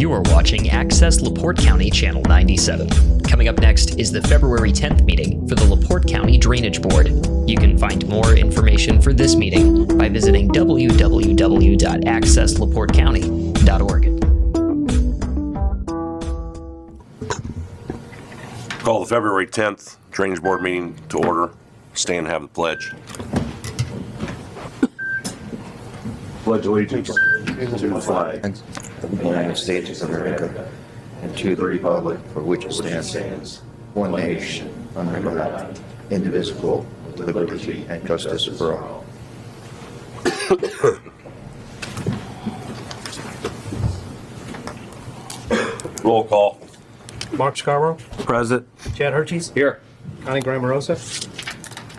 You are watching Access LaPorte County Channel 97. Coming up next is the February 10th meeting for the LaPorte County Drainage Board. You can find more information for this meeting by visiting www.accessLaPorteCounty.org. Call the February 10th Drainage Board meeting to order. Stand and have the pledge. Pledge allegiance to the flag of the United States of America and to the republic for which it stands, one nation, under God, indivisible, with liberty and justice for all. Roll call. Mark Scarborough, Present. Chad Herches, Here. Connie Grammarosa,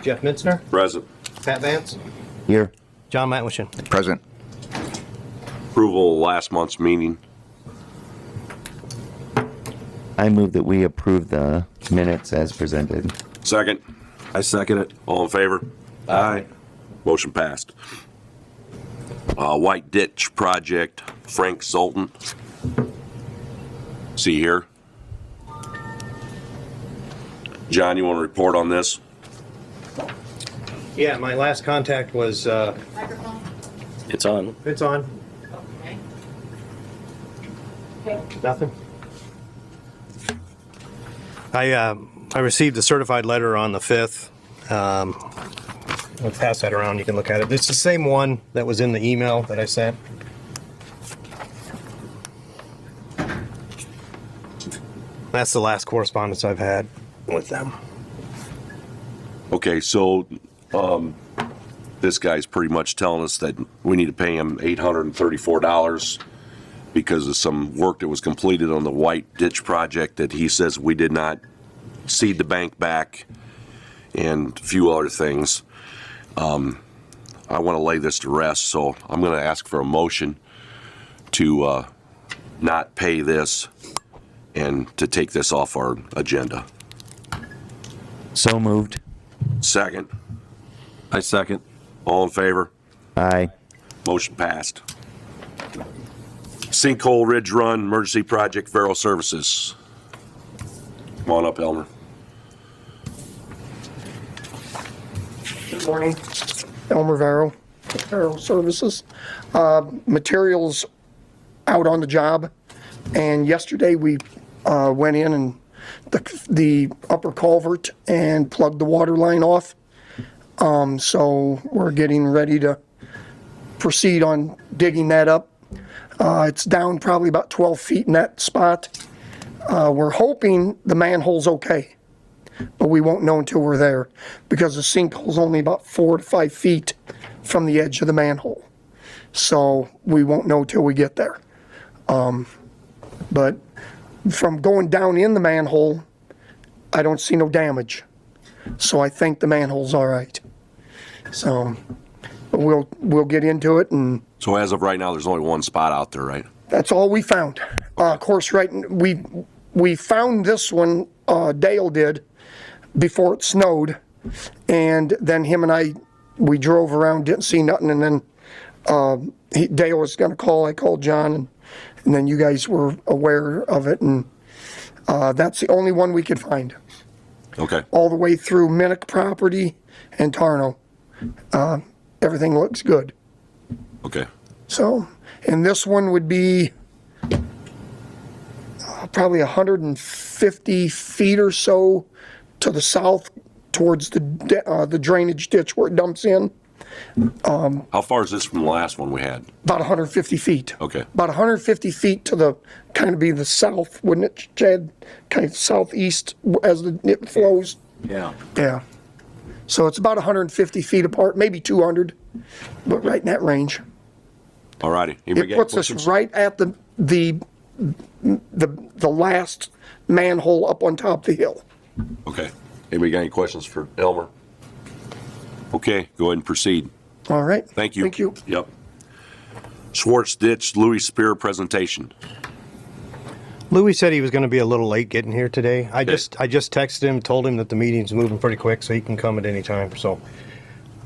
Jeff Mintzner, Present. Pat Vance, Here. John Matwishin. Present. Approval of last month's meeting. I move that we approve the minutes as presented. Second. I second it. All in favor? Aye. Motion passed. White Ditch Project, Frank Zoltan. See here. John, you want to report on this? Yeah, my last contact was, It's on. it's on. Nothing? I received a certified letter on the 5th. I'll pass that around, you can look at it. It's the same one that was in the email that I sent. That's the last correspondence I've had with them. Okay, so this guy's pretty much telling us that we need to pay him $834 because of some work that was completed on the White Ditch Project that he says we did not cede the bank back and a few other things. I want to lay this to rest, so I'm going to ask for a motion to not pay this and to take this off our agenda. So moved. Second. I second. All in favor? Aye. Motion passed. Sinkhole Ridge Run Emergency Project Vero Services. Come on up, Elmer. Good morning. Elmer Vero Services. Materials out on the job, and yesterday we went in and the upper culvert and plugged the water line off. So we're getting ready to proceed on digging that up. It's down probably about 12 feet in that spot. We're hoping the manhole's okay, but we won't know until we're there because the sinkhole's only about 4 to 5 feet from the edge of the manhole. So we won't know till we get there. But from going down in the manhole, I don't see no damage. So I think the manhole's all right. So we'll get into it, and So as of right now, there's only one spot out there, right? that's all we found. Of course, we found this one, Dale did, before it snowed, and then him and we drove around, didn't see nothing, and then Dale was going to call. I called John, and then you guys were aware of it, and that's the only one we could find. Okay. All the way through Minnick property and Tarno. Everything looks good. Okay. So, and this one would be probably 150 feet or so to the south towards the drainage ditch where it dumps in. How far is this from the last one we had? About 150 feet. Okay. About 150 feet to the, kind of be the south, wouldn't it, Chad? Kind of southeast as it flows. Yeah. Yeah. So it's about 150 feet apart, maybe 200, but right in that range. All righty. It puts us right at the last manhole up on top of the hill. Okay. Anybody got any questions for Elmer? Okay, go ahead and proceed. All right. Thank you. Thank you. Yep. Schwartz Ditch Louis Spear presentation. Louis said he was going to be a little late getting here today. I just texted him, told him that the meeting's moving pretty quick, so he can come at any time. So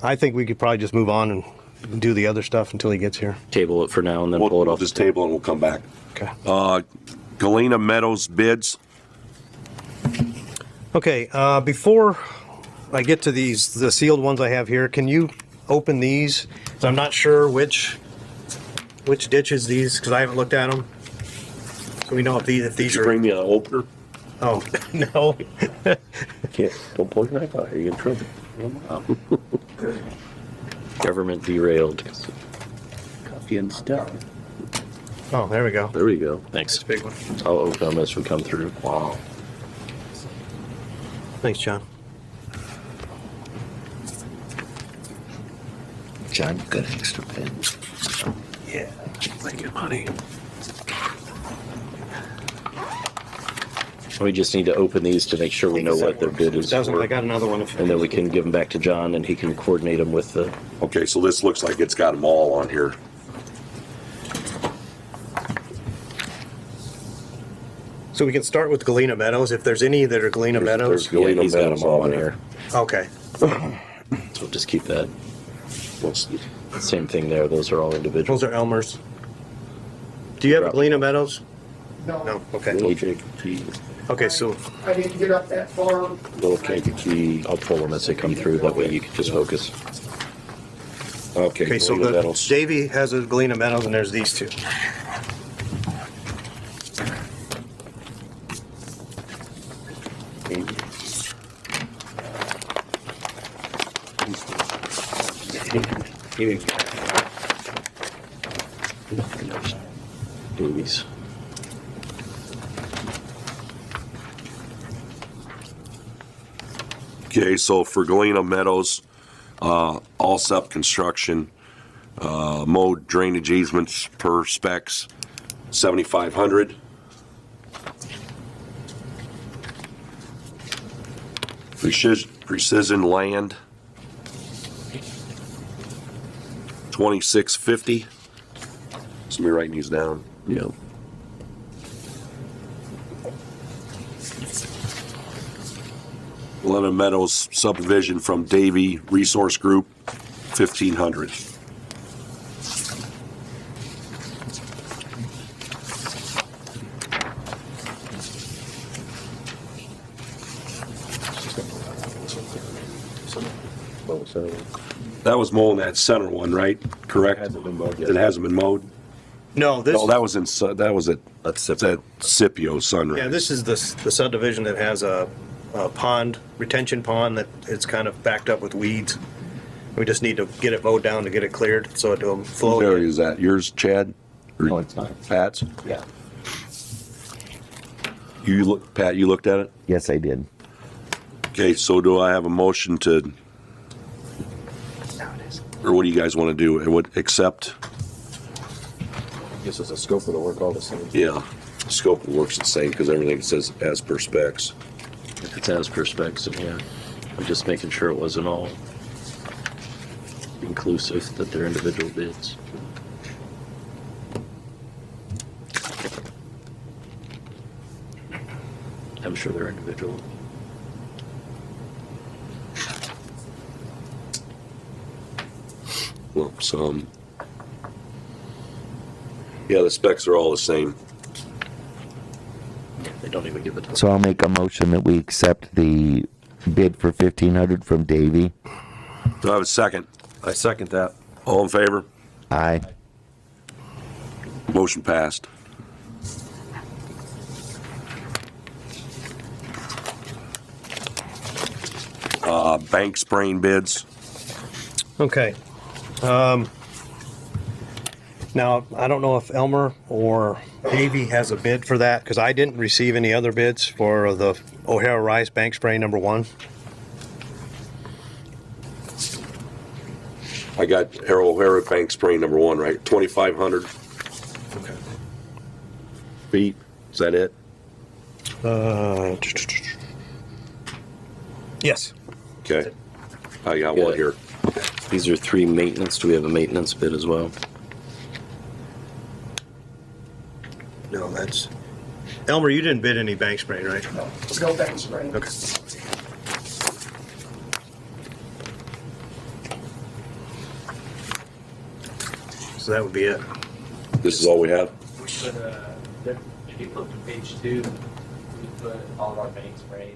I think we could probably just move on and do the other stuff until he gets here? Table it for now and then pull it We'll off. just table and we'll come back. Okay. Galena Meadows bids. Okay, before I get to the sealed ones I have here, can you open these? 'Cause I'm not sure which ditches these, because I haven't looked at them. So we know if these Did you are, bring me an opener? oh, no. Can't, don't pull your knife out here, you get in trouble. Government derailed. Coffee and stuff. Oh, there we go. There we go. Thanks. Big one. I'll open them as we come through. Wow. Thanks, John. John, you got an extra pen? Yeah. Thank you, honey. We just need to open these to make sure we know what their bid is. Doesn't, for. I got another one. If And then we can give them back to John and he can coordinate them with the, Okay, so this looks like it's got them all on here. So we can start with Galena Meadows, if there's any that are Galena There's Meadows. Galena he's got Meadows them all on on there. here. Okay. So just keep that. Same thing there. Those are all individual. Those are Elmer's. Do you have a Galena Meadows? No, No, okay. Little Jacob Key, Okay, so, I didn't get up that far. little Kankakee. I'll pull them as they come through. That way you can just focus. Okay, so Galena the Meadows. Davy has a Galena Meadows and there's these two. Davies. Okay, so for Galena Meadows, all sub construction, mode drainage easements per specs, 7,500. Precision land, 2,650. Somebody writing these down. Yep. Galena Meadows subdivision from Davy Resource Group, 1,500. That was mowing that center one, right? Correct? Hasn't been mowed yet. It hasn't been mowed? No, this, No, that was at, That's that Scipio Sunrise. yeah, this is the subdivision that has a pond, retention pond that is kind of backed up with weeds. We just need to get it mowed down to get it cleared so it'll flow. What area is that? Yours, Chad? Or No, it's not. Pat's? Yeah. Pat, you looked at it? Yes, I did. Okay, so do I have a motion to, or what do you guys want to do? It would accept, Guess it's a scope of the work all the same. yeah, scope works the same because everything says as per specs. If it's as per specs, then yeah. I'm just making sure it wasn't all inclusive, that they're individual bids. I'm sure they're individual. Lump sum. Yeah, the specs are all the same. They don't even give it. So I'll make a motion that we accept the bid for 1,500 from Davy. Do I have a second? I second that. All in favor? Aye. Motion passed. Bank spraying bids. Okay. Now, I don't know if Elmer or Davy has a bid for that, because I didn't receive any other bids for the O'Hara Rice Bank Spray #1. I got Harold O'Hara bank spraying #1, right? 2,500 Okay. feet. Is that it? Yes. Okay. I got one Yeah. here. These are 3 maintenance. Do we have a maintenance bid as well? No, that's, Elmer, you didn't bid any bank spray, right? No thanks, right? Okay. So that would be it. This is all we have? We put, if you flip to page 2, we put all of our bank spray.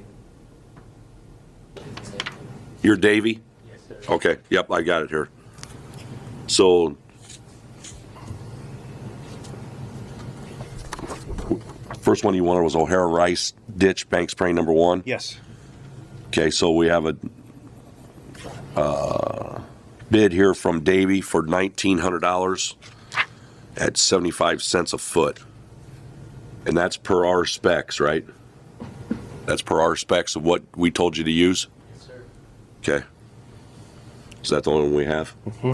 You're Davy? Yes, sir. Okay, yep, I got it here. So, first one you wanted was O'Hara Rice ditch bank spray number 1? Yes. Okay, so we have a bid here from Davy for $1,900 at 75 cents a foot. And that's per our specs, right? That's per our specs of what we told you to use? Yes, sir. Okay. Is that the only one we have? Mm-hmm.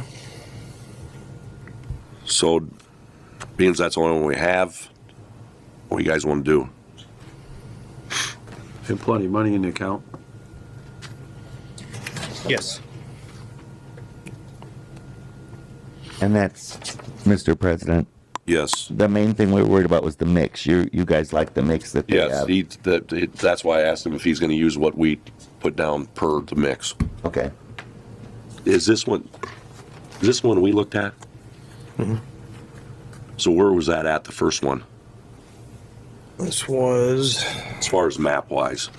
So, being that's the only one we have, what do you guys want to do? Have plenty of money in the account. Yes. And that's, Mr. President, Yes. the main thing we were worried about was the mix. You guys like the mix that they Yes, have? that's why I asked him if he's going to use what we put down per the mix. Okay. Is this one we looked at? Mm-hmm. So where was that at, the first one, This was, as far as map-wise?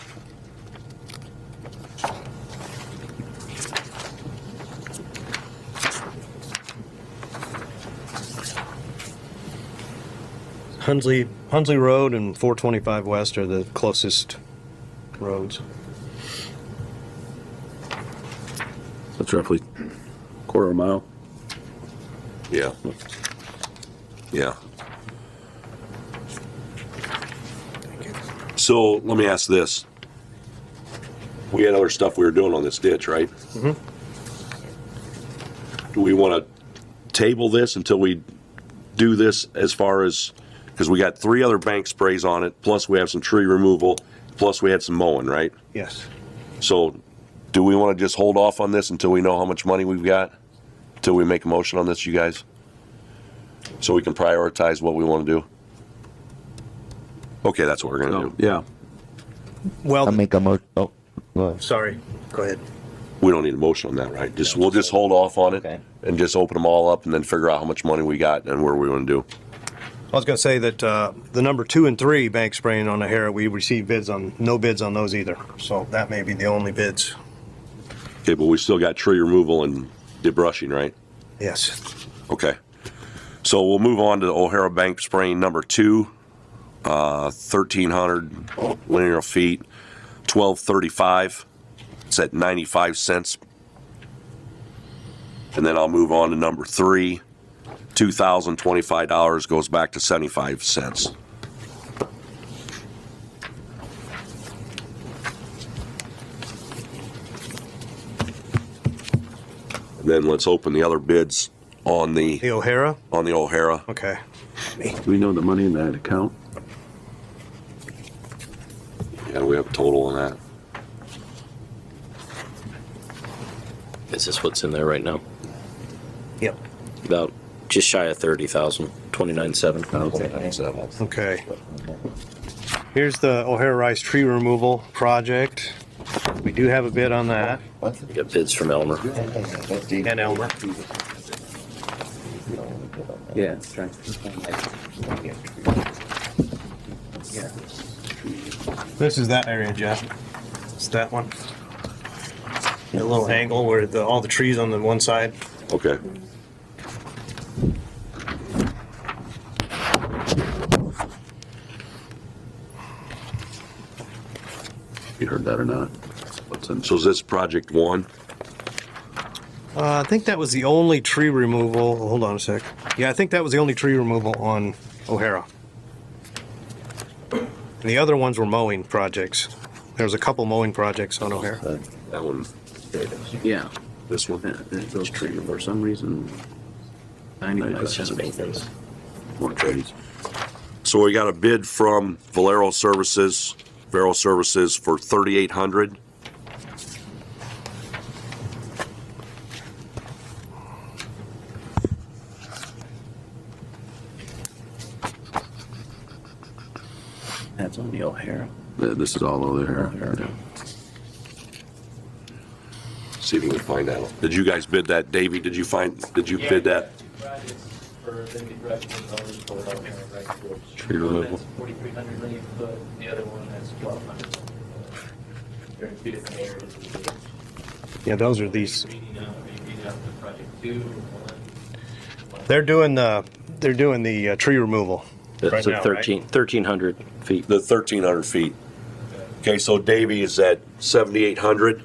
Hunsley Road and 425 West are the closest roads. That's roughly quarter of a mile. Yeah. Yeah. So let me ask this. We had other stuff we were doing on this ditch, right? Mm-hmm. Do we want to table this until we do this as far as, because we got 3 other bank sprays on it, plus we have some tree removal, plus we had some mowing, right? Yes. So do we want to just hold off on this until we know how much money we've got? Until we make a motion on this, you guys? So we can prioritize what we want to do? Okay, that's what we're going to do. Yeah. Well, I'll make a mo, oh, go ahead. sorry. Go ahead. We don't need a motion on that, right? We'll just hold off on it Okay. and just open them all up and then figure out how much money we got and where we want to do. I was going to say that the number 2 and 3 bank spraying on O'Hara, we received no bids on those either. So that may be the only bids. Okay, but we still got tree removal and debrushing, right? Yes. Okay. So we'll move on to O'Hara bank spraying number 2, 1,300 linear feet, 1235. It's at 95 cents. And then I'll move on to number 3, $2,025 goes back to 75 cents. And then let's open the other bids on the The O'Hara? O'Hara. Okay. Do we know the money in that account? Yeah, we have a total on that. Is this what's in there right now? Yep. About just shy of 30,000, 29,700. Okay. Here's the O'Hara Rice tree removal project. We do have a bid on that. We got bids from Elmer. And Elmer. Yeah. This is that area, Jeff. It's that one. The little angle where all the trees on the one side. Okay. You heard that or not? What's in? So is this project 1? I think that was the only tree removal. Hold on a sec. Yeah, I think that was the only tree removal on O'Hara. And the other ones were mowing projects. There was a couple mowing projects on O'Hara. That one, Yeah. this one? Those trees, for some reason, 95 cents. More trees. So we got a bid from Valero Services for $3,800. That's on the O'Hara. This is all over here. Yeah. See if we can find out. Did you guys bid that, Davey? Did you bid that? for them to brush the zones for the right switch. Tree One removal. that's 4,300 linear foot, the other one that's 1,200 linear foot. They're in two different areas of the ditch. Yeah, those are these. Are you reading out the project 2 or 1? They're doing the tree removal. It's Right at now, 1,300 feet. The 1,300 feet. Okay, so Davy is at 7,800.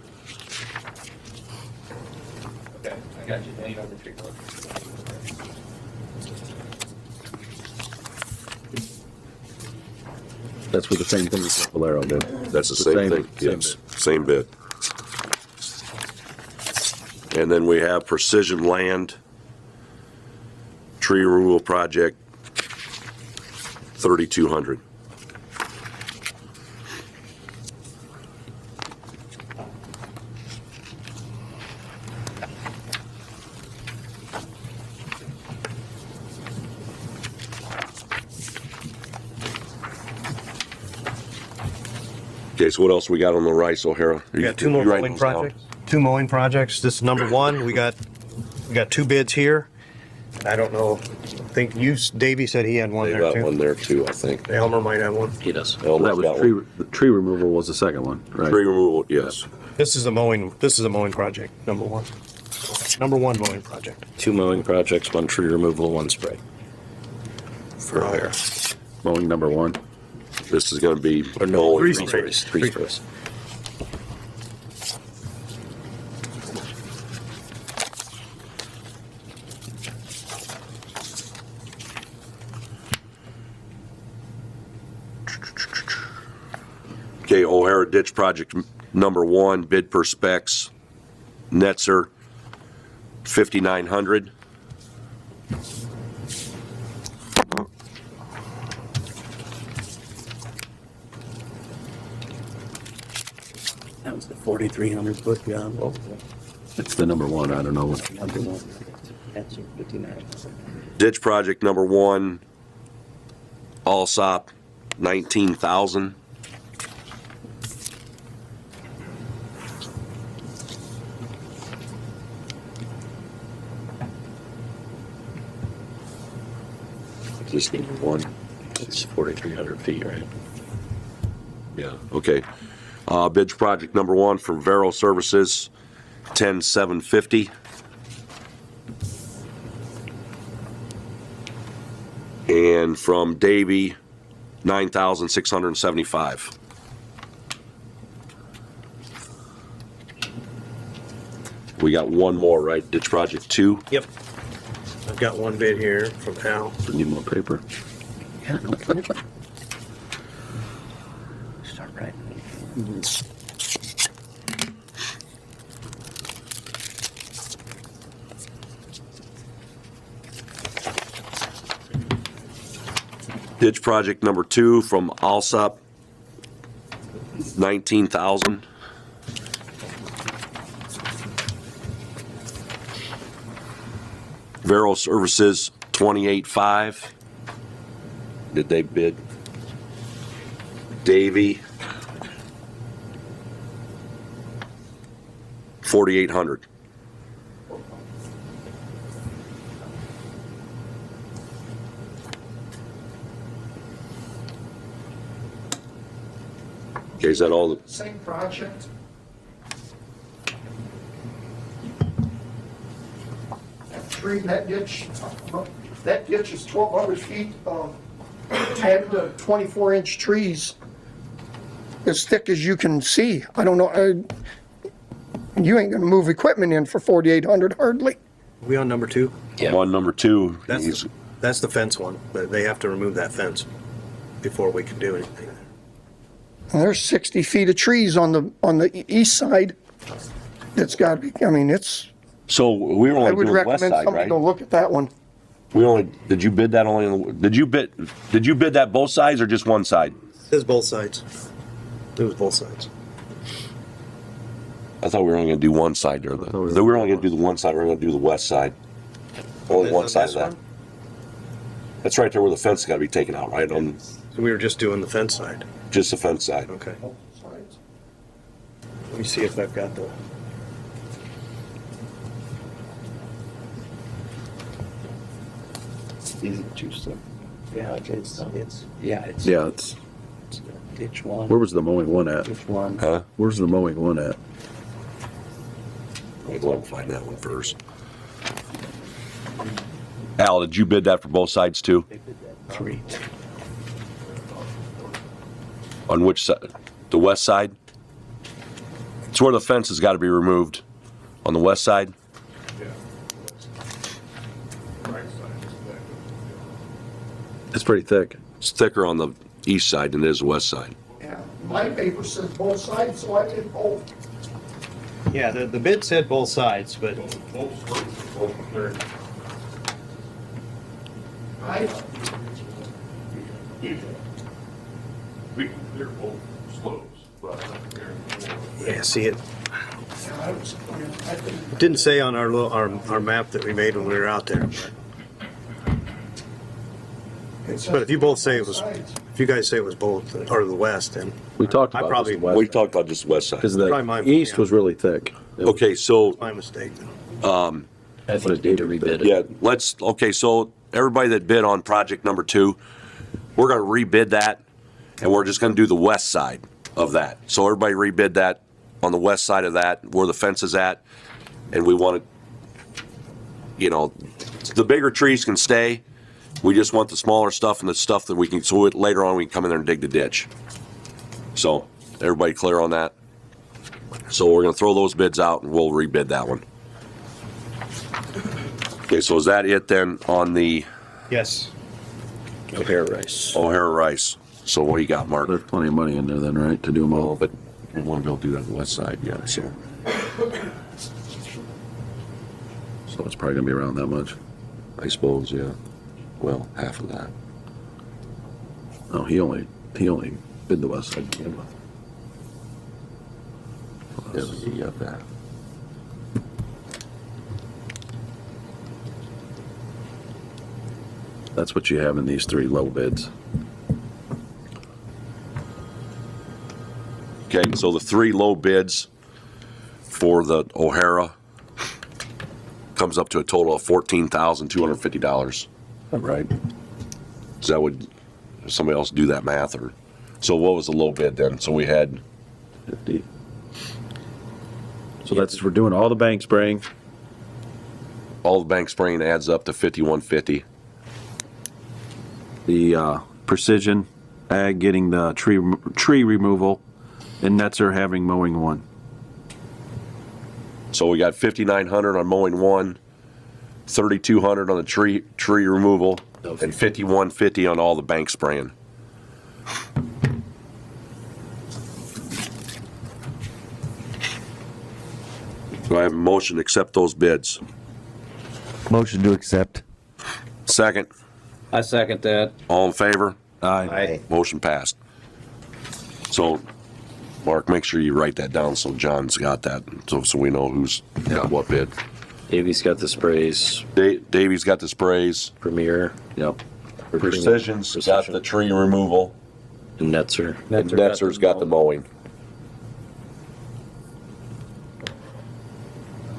Okay, I got you. Now you know the tree color. That's with the same thing as Valero did. That's the same thing, yes, same bid. And then we have Precision Land, tree removal project, 3,200. Okay, so what else we got on the rice, O'Hara? We got two more You writing mowing these down? projects. Two mowing projects. This is number one. We got two bids here. I don't know. I think Davey said he had one They there got too. one there too, I think. Elmer might have one. He does. Elmer's That was got tree, one. the tree removal was the second one, right? Tree removal, yes. This is a mowing project, number one. Number one mowing project. 2 mowing projects, 1 tree removal, 1 spray. For O'Hara. Mowing number one. This is gonna be. Or no, mowing. 3 sprays. 3 sprays. Okay, O'Hara Ditch Project number one, bid per specs, Netzer, 5,900. That was the 4,300 foot job. It's the number one. I don't know what. Number one. That's 59. Ditch Project number one, Allsop, 19,000. Just need one. It's 4,300 feet, right? Yeah, okay. Bids project number one from Vero Services, 10,750. And from Davy, 9,675. We got one more, right? Ditch project two. Yep. I've got one bid here from Al. Need more paper. Yeah, no, start writing. Ditch project number two from Allsop, 19,000. Vero Services, 28,500. Did they bid? Davy, 4,800. Okay, is that all the, Same project. That ditch is 1,200 feet of 10 to 24-inch trees, as thick as you can see. I don't know, you ain't gonna move equipment in for 4,800 hardly. We on number two? Yeah. one number two? That's the fence one. They have to remove that fence before we can do anything. And there's 60 feet of trees on the east side. That's gotta be, I mean, it's, So we were I only would doing the west recommend side, somebody right? go look at that one. Did you bid that only, did you bid that both sides or just one side? It says both sides. It was both sides. I thought we were only gonna do one side there. We were only gonna do the one side, we were gonna do the west side. Only one side of This that. one? That's right there where the fence gotta be taken out, right? On So we were just doing the fence side. just the fence side. Okay. Let me see if I've got the. These are two stuff. Yeah, it's Yeah, it's, ditch one. where was the mowing one at? Ditch one. Huh? Where's the mowing one at? I'll go and find that one first. Al, did you bid that for both sides too? 3. On which side? The west side? It's where the fence has got to be removed. On the west side? It's pretty thick. It's thicker on the east side than it is the west side. Yeah, my paper says both sides, so I did both. Yeah, the bid said both sides, but I, We can clear both slopes, but yeah, see it. I was, I think It didn't say on our map that we made when we were out there. it says But if you both say it was, sides. if you guys say it was both, or the west, then We talked I about probably- this west. we talked about just the west side. Because the Probably my- east yeah. was really thick. Okay, so, my mistake. I think you need to rebid it. yeah, okay, so everybody that bid on project number 2, we're gonna rebid that, and we're just gonna do the west side of that. So everybody rebid that on the west side of that, where the fence is at, and we want to, you know, the bigger trees can stay. We just want the smaller stuff and the stuff that we can, so later on we can come in there and dig the ditch. So, everybody clear on that? So we're gonna throw those bids out and we'll rebid that one. Okay, so is that it then on the Yes. O'Hare Rice. O'Hara Rice? So what you got, Mark? There's plenty of money in there then, right, to do them Oh, all? but we want to be able to do that on the west side, yeah, so. So it's probably gonna be around that much. I suppose, yeah. Well, half of that. No, he only bid the west side to begin with. Yeah, you got that. That's what you have in these 3 low bids. Okay, so the 3 low bids for the O'Hara comes up to a total of $14,250. Right. Is that would somebody else do that math, or? So what was the low bid then? So we had, 50. So that's, we're doing all the bank spraying. all the bank spraying adds up to $5,150. The Precision Ag getting the tree removal, and Netzer having mowing 1. So we got $5,900 on mowing 1, $3,200 on the tree removal, and $5,150 on all the bank spraying. Do I have a motion to accept those bids? Motion to accept. Second, I second that. all in favor? Aye. Motion passed. So, Mark, make sure you write that down so John's got that, so we know who's got what bid. Davy's got the sprays. Davy's got the sprays. Premier. Yep. Precision's got the tree removal. And Netzer. And Netzer's got the mowing.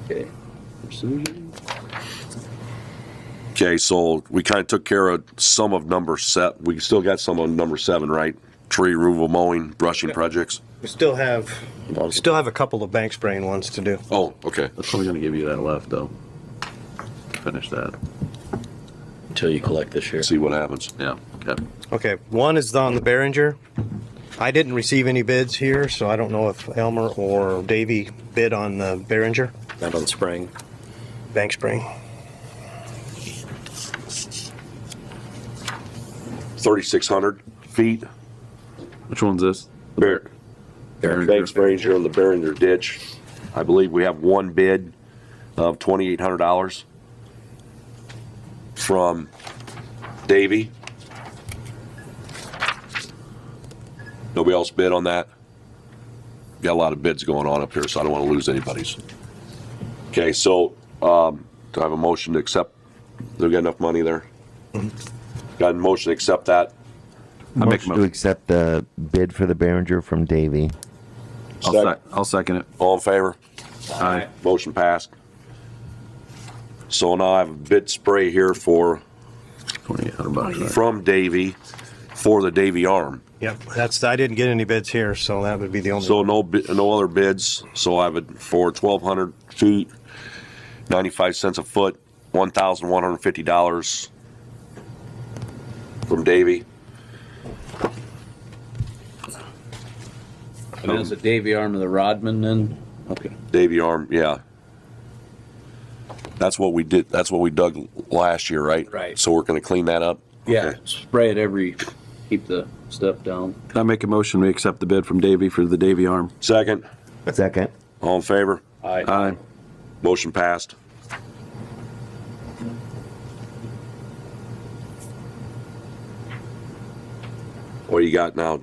Okay. Precision. Okay, so we kind of took care of some of number set. We still got some on number 7, right? Tree removal, mowing, brushing projects. We still have a couple of bank spraying ones to do. Oh, okay. That's probably gonna give you that left, though. Finish that. Until you collect this year. See what happens. Yeah, okay. Okay, one is on the Behringer. I didn't receive any bids here, so I don't know if Elmer or Davy bid on the Behringer Not on spraying. bank spraying. 3,600 feet. Which one's this? Bank spraying here on the Behringer ditch. I believe we have one bid of $2,800 from Davy. Nobody else bid on that? Got a lot of bids going on up here, so I don't want to lose anybody's. Okay, so, do I have a motion to accept? Do we got enough money there? Got a motion to accept that? Motion to accept the bid for the Behringer from Davy. I'll second it. All in favor? Aye. Motion passed. So now I have a bid spray here for $2,800, right? from Davy for the Davy arm. Yep, I didn't get any bids here, so that would be the only. So no other bids. So I would, for 1,200 feet, 95 cents a foot, $1,150 from Davy. And that's a Davy arm of the Rodman then? Okay. Davy arm, yeah. That's what we did. That's what we dug last year, right? Right. So we're going to clean that up. Yeah, Okay. spray it keep the stuff down. Can I make a motion, we accept the bid from Davy for the Davy arm? Second, Second. all in favor? Aye. Motion passed. What do you got now?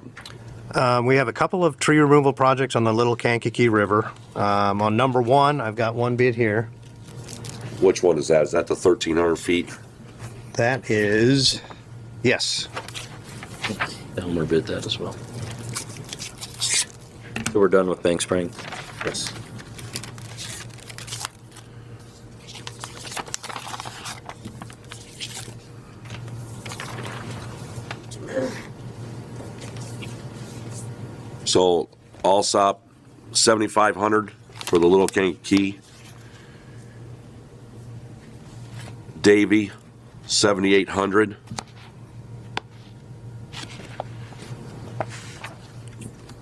We have a couple of tree removal projects on the Little Kankakee River. On number 1, I've got one bid here. Which one is that? Is that the 1,300 feet? That is, yes. Elmer bid that as well. So we're done with Bank Spring? Yes. So Allsop, 7,500 for the Little Kankakee. Davy, 7,800.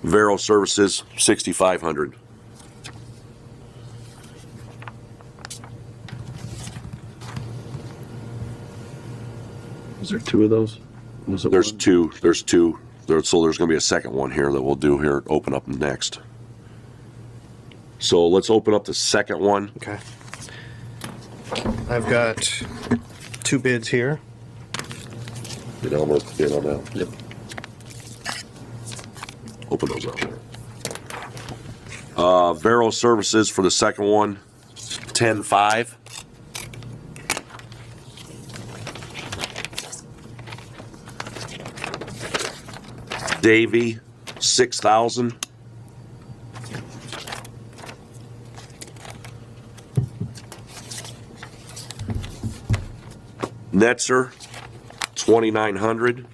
Vero Services, 6,500. Is there two of those? Was it There's one? two. So there's going to be a second one here that we'll do here, open up next. So let's open up the second one. Okay. I've got 2 bids here. Did Elmer bid on that? Yep. Open those up. Vero Services for the second one, 10,500. Davy, 6,000. Netzer, 2,900.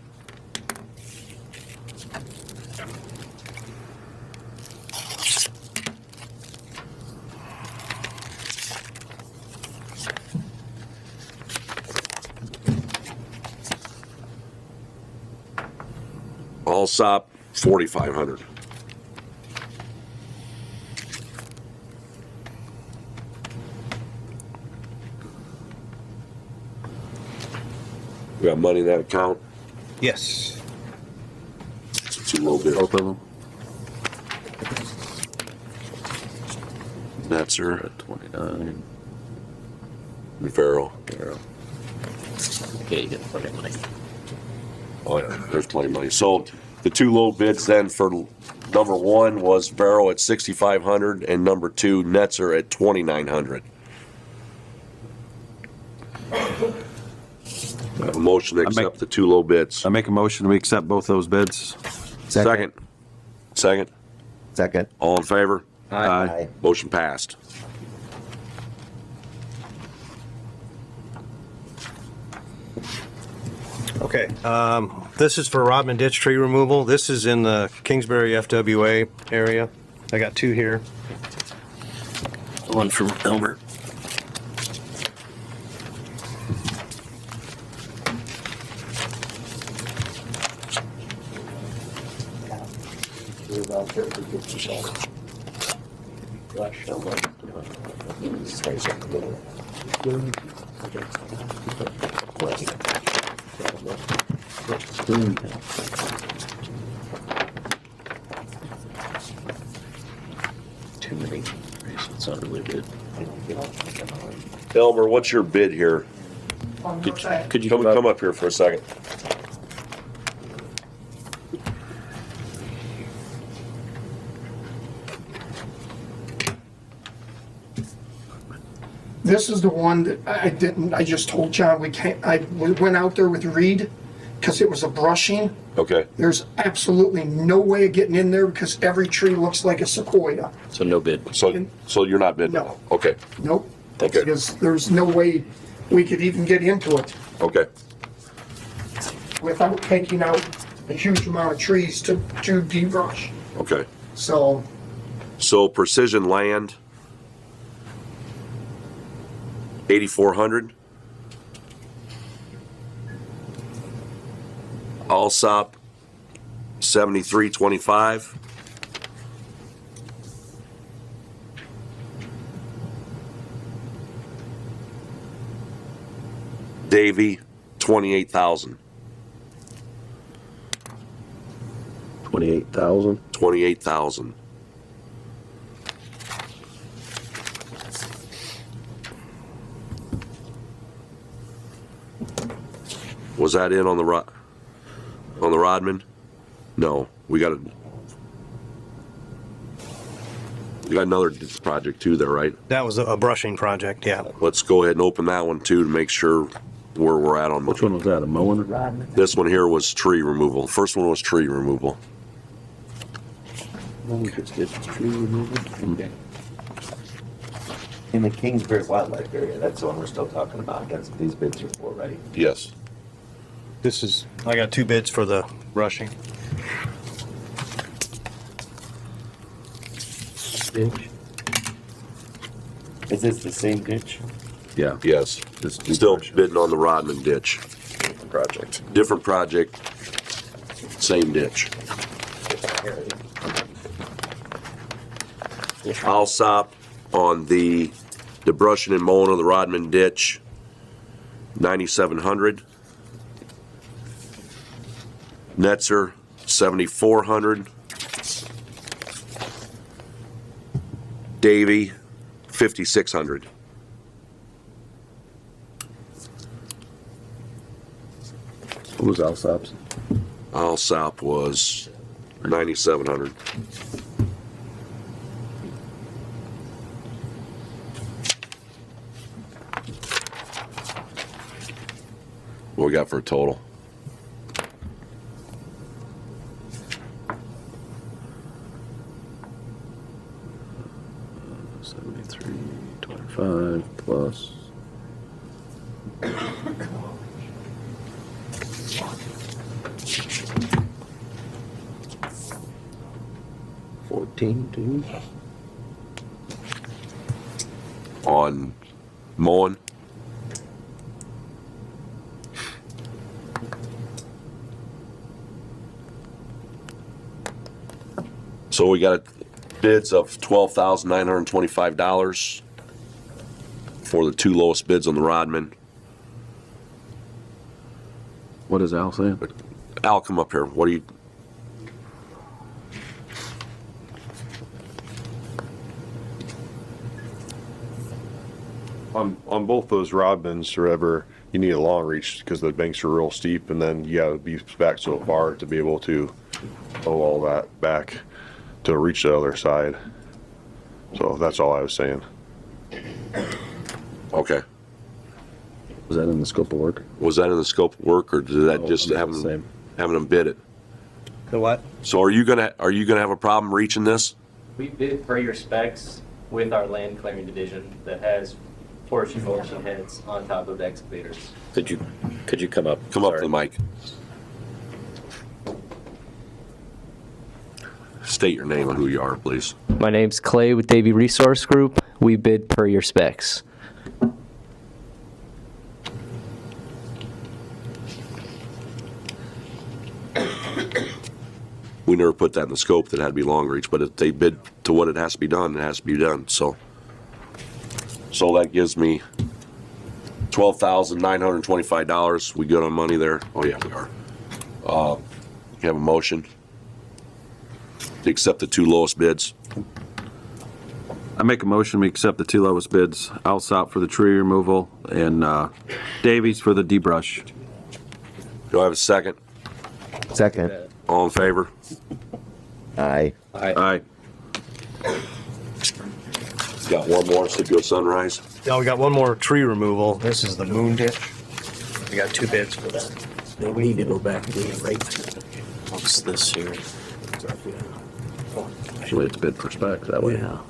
Allsop, 4,500. We got money in that account. Yes. It's too low bid. Both of them? Netzer, At 29. Vero. Okay, you get plenty of money. Oh yeah, there's plenty of money. So the two low bids then for number 1 was Vero at 6,500 and number 2 Netzer at 2,900. I have a motion to accept the two low bids. I make a motion, we accept both those bids. Second. Second. Second. All in favor? Aye. Motion passed. Okay, this is for Rodman Ditch tree removal. This is in the Kingsbury FWA area. I got 2 here. One from Elmer. Too many. It's not really good. Elmer, what's your bid here? Could you Come up here for a second. This is the one that I just told John we can't, we went out there with Reed because it was a brushing. Okay. There's absolutely no way of getting in there because every tree looks like a sequoia. So no bid. So you're not bidding? No. Okay. Nope. Okay. Because there's no way we could even get into it. Okay. without taking out a huge amount of trees to debrush. Okay. So, So Precision Land, 8,400. Allsop, 73.25. Davy, 28,000. 28,000. 28,000. Was that in on the Rodman? No, we got another project too there, right? That was a brushing project, yeah. Let's go ahead and open that one too to make sure where we're at on. Which one was that? A mowing? This one here was tree removal. The first one was tree removal. In the Kingsbury Wildlife Area, that's the one we're still talking about. That's what these bids are for, right? Yes. This is, I got 2 bids for the brushing. Ditch. Is this the same ditch? Yeah. Yes. Still bidding on the Rodman ditch. Project. Different project, same ditch. Allsop on the brushing and mowing of the Rodman ditch, 9,700. Netzer, 7,400. Davy, 5,600. What was Alsop's? Allsop was 9,700. What we got for a total? $73.25 plus. $14.2. On mowing. So we got bids of $12,925 for the 2 lowest bids on the Rodman. What is Al saying? Al, come up here. What do you? On both those Rodmans or whatever, you need a long reach because the banks are real steep, and then you gotta be back so far to be able to mow all that back to reach the other side. So that's all I was saying. Okay. Was that in the scope of work? Was that in the scope of work, or did that No, just it's having the same. them bid it? The what? So are you gonna have a problem reaching this? We bid per your specs with our land clearing division that has portion heads on top of the excavators. Could you come up? Come up to the mic. State your name and who you are, please. My name's Clay with Davy Resource Group. We bid per your specs. We never put that in the scope that had to be long reach, but if they bid to what it has to be done, it has to be done, so. So that gives me $12,925. We good on money there? Oh, yeah, we are. You have a motion to accept the 2 lowest bids? I make a motion, we accept the 2 lowest bids, Alsop for the tree removal and Davies for the debrush. Do I have a second? Second. All in favor? Aye. Aye. Got one more, Scipio Sunrise. Now we got one more tree removal. This is the moon ditch. We got 2 bids for that. Then we need to go back and do it right. What's this here? Actually, it's bid for specs that way. Yeah.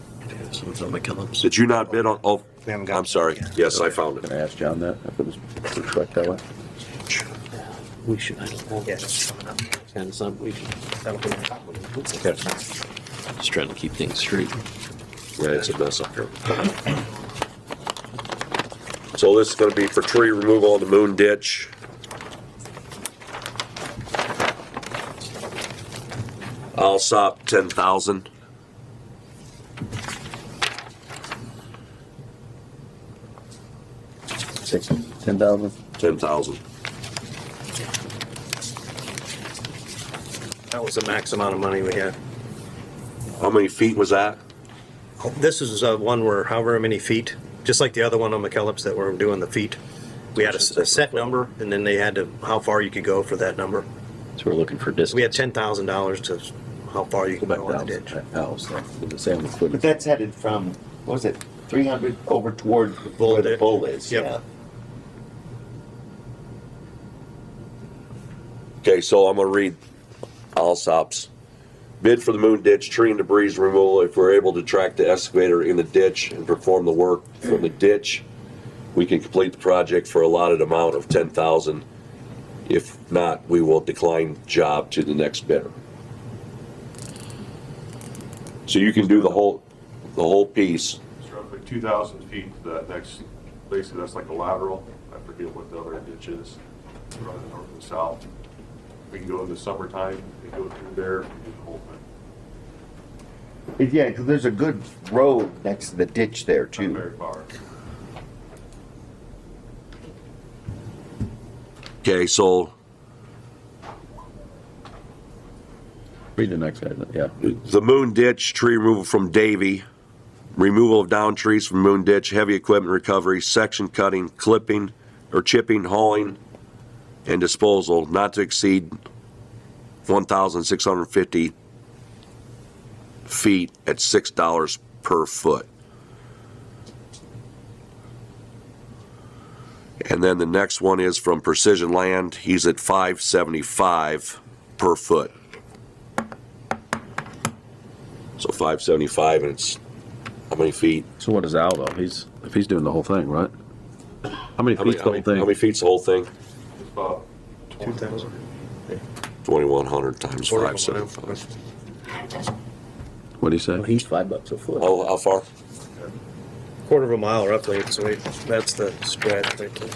So it's on McKellen's. Did you not bid on, oh, We haven't got. I'm sorry. Yes, I found Can it. I ask John that, if it was for spec that way? We should, I don't know. Yeah, it's coming up. And some, we should, That'll be on top of it. Okay. just trying to keep things straight. Yeah, it's a mess up here. So this is gonna be for tree removal on the Moon Ditch. Alsop, 10,000. $10,000. 10,000. That was the max amount of money we had. How many feet was that? This is one where however many feet, just like the other one on McKellips that were doing the feet. We had a set number, and then they had to, how far you could go for that number. So we're looking for distance. We had $10,000 to how far you could go in the ditch. The same But equipment. that's headed from, what was it, 300 over toward where the ditch. bull is, Yep. yeah. Okay, so I'm gonna read Alsop's. Bid for the Moon Ditch tree and debris removal. If we're able to track the excavator in the ditch and perform the work from the ditch, we can complete the project for a allotted amount of 10,000. If not, we will decline job to the next bidder. So you can do the whole piece. It's roughly 2,000 feet to that next, basically that's like a lateral. I forget what the other ditch is, running north and south. We can go in the summertime and go through there and do the whole thing. Yeah, 'cause there's a good road next to the ditch there Not too. very far. Okay, so Read the next guy, yeah. the Moon Ditch tree removal from Davy, removal of down trees from Moon Ditch, heavy equipment recovery, section cutting, clipping or chipping, hauling, and disposal not to exceed 1,650 feet at $6 per foot. And then the next one is from Precision Land. He's at $575 per foot. So 575, and it's how many feet? So what is Al though? If he's doing the whole thing, right? How many feet's the whole How thing? many feet's the whole thing? It's about 2,000. 2,100 times 575. What do you say? Well, he's $5 a foot. How far? Quarter of a mile roughly, so that's the spread right there.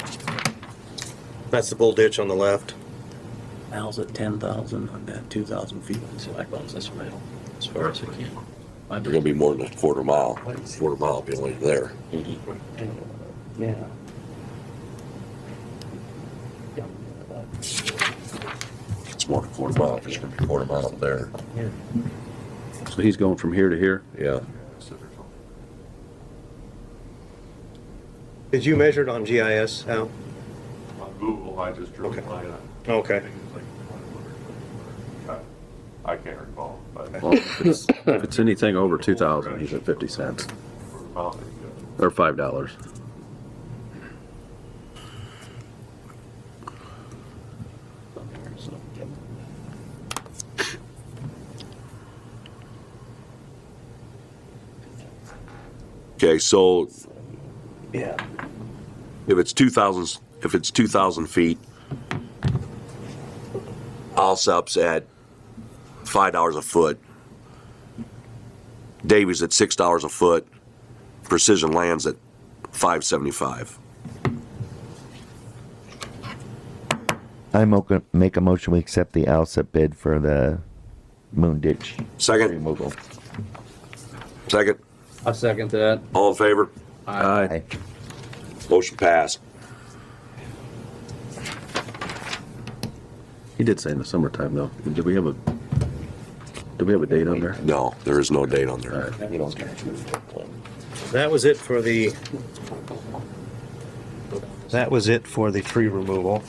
That's the bull ditch on the left. Al's at 10,000 on that 2,000 feet. So I goes this way as far as I can. They're gonna be more than a quarter mile. Quarter mile will be only there. Yeah. It's more than a quarter mile, because it's gonna be a quarter mile there. So he's going from here to here? Yeah. Did you measure it on GIS, Al? on Google, I just drew a line on. Okay. I can't recall, but Well, if it's anything over 2,000, he's at 50 cents for the mountain, you go. or $5. Okay, so Yeah. if it's 2,000 feet, Alsop's at $5 a foot. Davies at $6 a foot. Precision Land's at $575. Make a motion, we accept the Alsep bid for the Moon Ditch Second, removal. second, I'll second that. all in favor? Aye. Motion passed. He did say in the summertime though. Do we have a date on there? No, there is no date on there. That was it for the. That was it for the tree removal.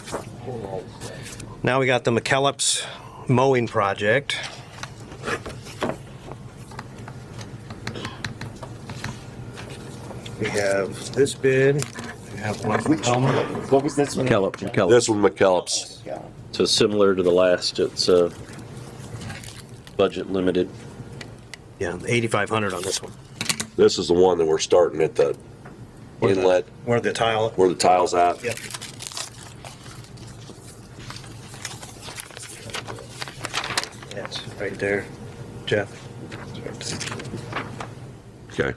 Now we got the McKellips mowing project. We have this bid. We have one from Elmer. What was this one? McKellips. This one McKellips. Yeah. So similar to the last, it's budget limited. Yeah, 8,500 on this one. This is the one that we're starting at the inlet Where the tile. where the tile's at. Yep. That's right there, Jeff. Okay.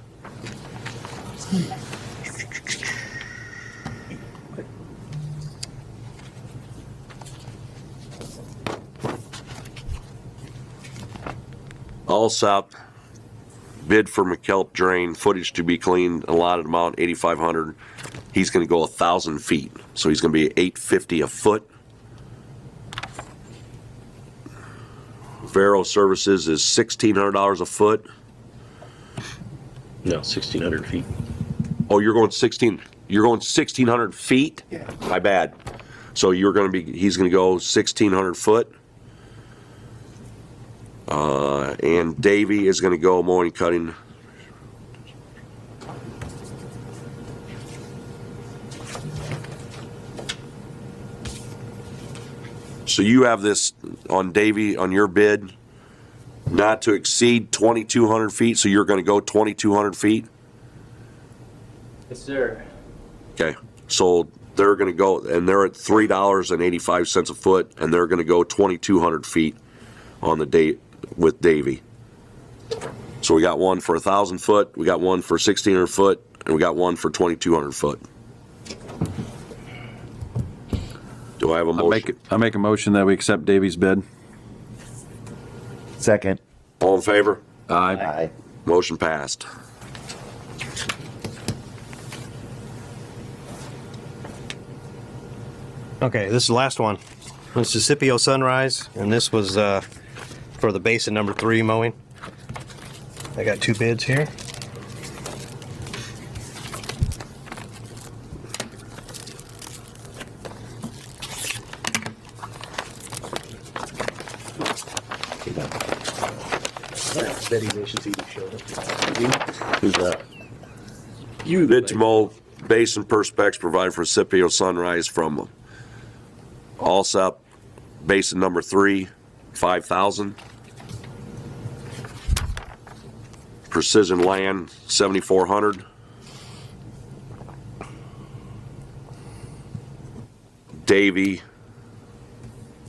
All south, bid for McKelp drain, footage to be cleaned, allotted amount 8,500. He's gonna go 1,000 feet, so he's gonna be 850 a foot. Vero Services is $1,600 a foot. No, 1,600 feet. Oh, you're going 1,600 feet? Yeah. My bad. So he's gonna go 1,600 foot. And Davy is gonna go mowing, cutting. So you have this on Davy, on your bid, not to exceed 2,200 feet, so you're gonna go 2,200 feet? Yes, sir. Okay, so they're gonna go, and they're at $3.85 a foot, and they're gonna go 2,200 feet on the date with Davy. So we got one for 1,000 foot, we got one for 1,600 foot, and we got one for 2,200 foot. Do I have a motion? I make a motion that we accept Davy's bid. Second. All in favor? Aye. Aye. Motion passed. Okay, this is the last one. This is Scipio Sunrise, and this was for the basin number 3 mowing. I got 2 bids here. Betty wishes he showed up. Who's that? Bid to mow basin perspex provided for Scipio Sunrise from Allsop basin number 3, 5,000. Precision Land, 7,400. Davy,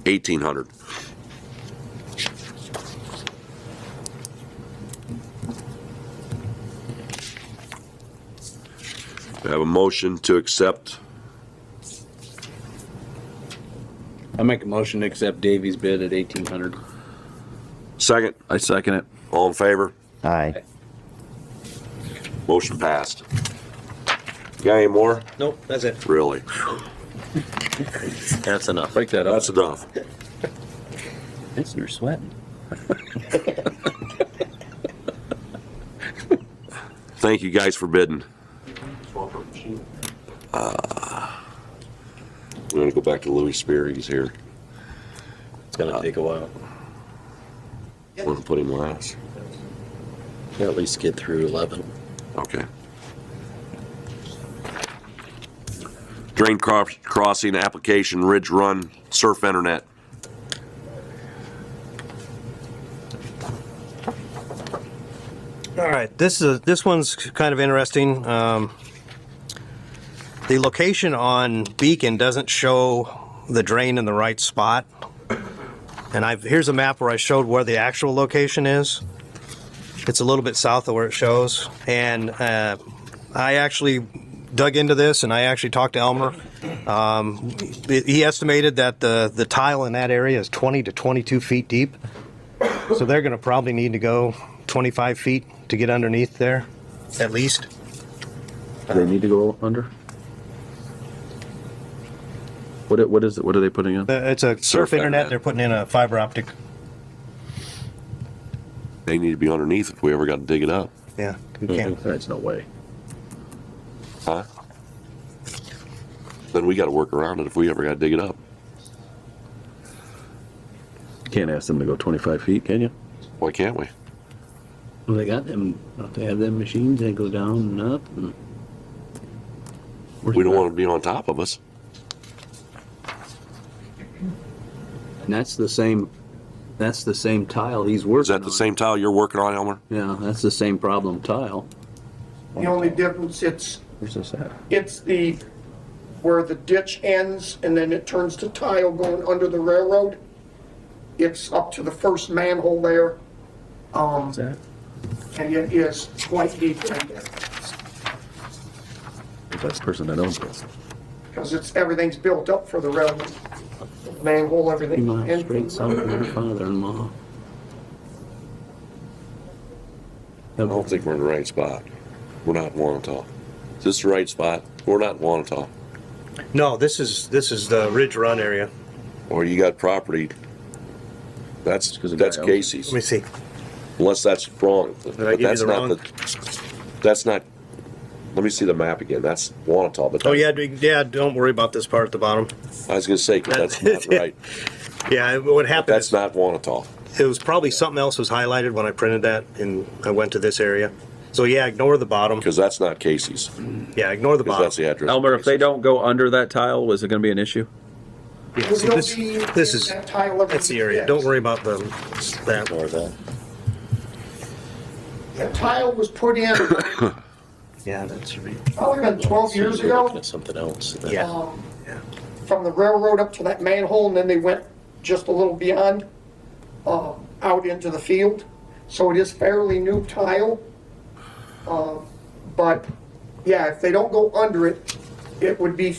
1,800. We have a motion to accept. I make a motion to accept Davy's bid at 1,800. Second, I second it. all in favor? Aye. Motion passed. Got any more? Nope, that's it. Really? That's enough. Break that up. That's enough. You're sweating. Thank you guys for bidding. We're gonna go back to Louis Spear, he's here. It's gonna take a while. Want to put him last? At least get through 11. Okay. Drain crossing application, Ridge Run, Surf Internet. All right, this one's kind of interesting. The location on Beacon doesn't show the drain in the right spot. And here's a map where I showed where the actual location is. It's a little bit south of where it shows. And I actually dug into this, and I actually talked to Elmer. He estimated that the tile in that area is 20 to 22 feet deep. So they're going to probably need to go 25 feet to get underneath there, at least. Do they need to go under? What is it? What are they putting in? It's a surf internet. They're putting in a fiber optic. They need to be underneath if we ever got to dig it up. Yeah, you can't. There's no way. Huh? Then we got to work around it if we ever got to dig it up. You can't ask them to go 25 feet, can you? Why can't we? Well, they got them, don't they have them machines that go down and up? And We don't want to be on top of us. And that's the same tile he's working on. Is that the same tile you're working on, Elmer? Yeah, that's the same problem tile. The only difference, Where's this at? it's where the ditch ends and then it turns to tile going under the railroad. It's up to the first manhole there. What's that? And it is quite deep right there. That's the person that owns this. Because everything's built up for the railroad. Manhole, 2 everything. miles straight south of your father-in-law. I don't think we're in the right spot. We're not in Wanata. Is this the right spot? We're not in Wanata. No, this is the Ridge Run area. Or you got property, that's Casey's. Let me see. Unless that's wrong. I But give you that's the not wrong? that's not, let me see the map again. That's Wanata, but Oh, yeah, don't worry about this part at the bottom. I was gonna say, 'cause that's not right. Yeah, what happened That's is, not Wanata. it was probably something else was highlighted when I printed that, and I went to this area. So yeah, ignore the bottom. Because that's not Casey's. Yeah, ignore the Because bottom. that's the address. Elmer, if they don't go under that tile, was it gonna be an issue? Yeah, There's so no this, beam this in is, that tile ever that's the area. fixed. Don't worry about that. Ignore that. That tile was put in Yeah, that's right. probably been 12 years You're looking ago. at something else. Yeah. From the railroad up to that manhole, and then they went just a little beyond, out into the field. So it is fairly new tile. But, yeah, if they don't go under it, it would be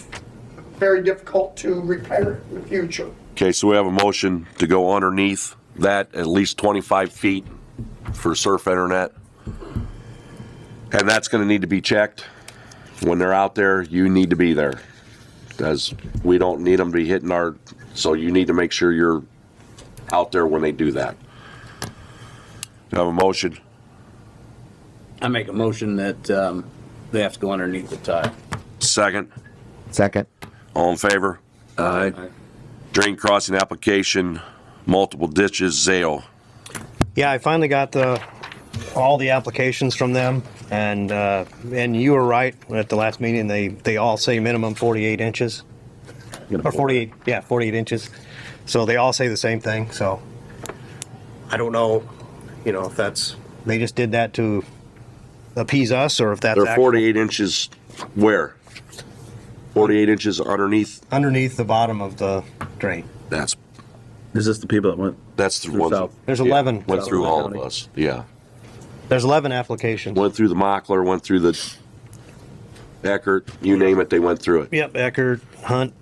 very difficult to repair it in the future. Okay, so we have a motion to go underneath that at least 25 feet for surf internet. And that's gonna need to be checked. When they're out there, you need to be there. Because we don't need them to be hitting so you need to make sure you're out there when they do that. Do I have a motion? I make a motion that they have to go underneath the tile. Second? Second. All in favor? Aye. Drain crossing application, multiple ditches, Zale. Yeah, I finally got all the applications from them, and you were right at the last meeting. They all say minimum 48 inches, or 48. Yeah, 48 inches. So they all say the same thing. So I don't know, if they just did that to appease us, or if that's They're 48 inches where? 48 inches underneath the bottom of the drain. That's Is this the people that went the through ones south? There's 11. went through all of County. us. Yeah. There's 11 applications. Went through the Mockler, went through the Eckert, you name it, they went through it. Yep, Eckert, Hunt,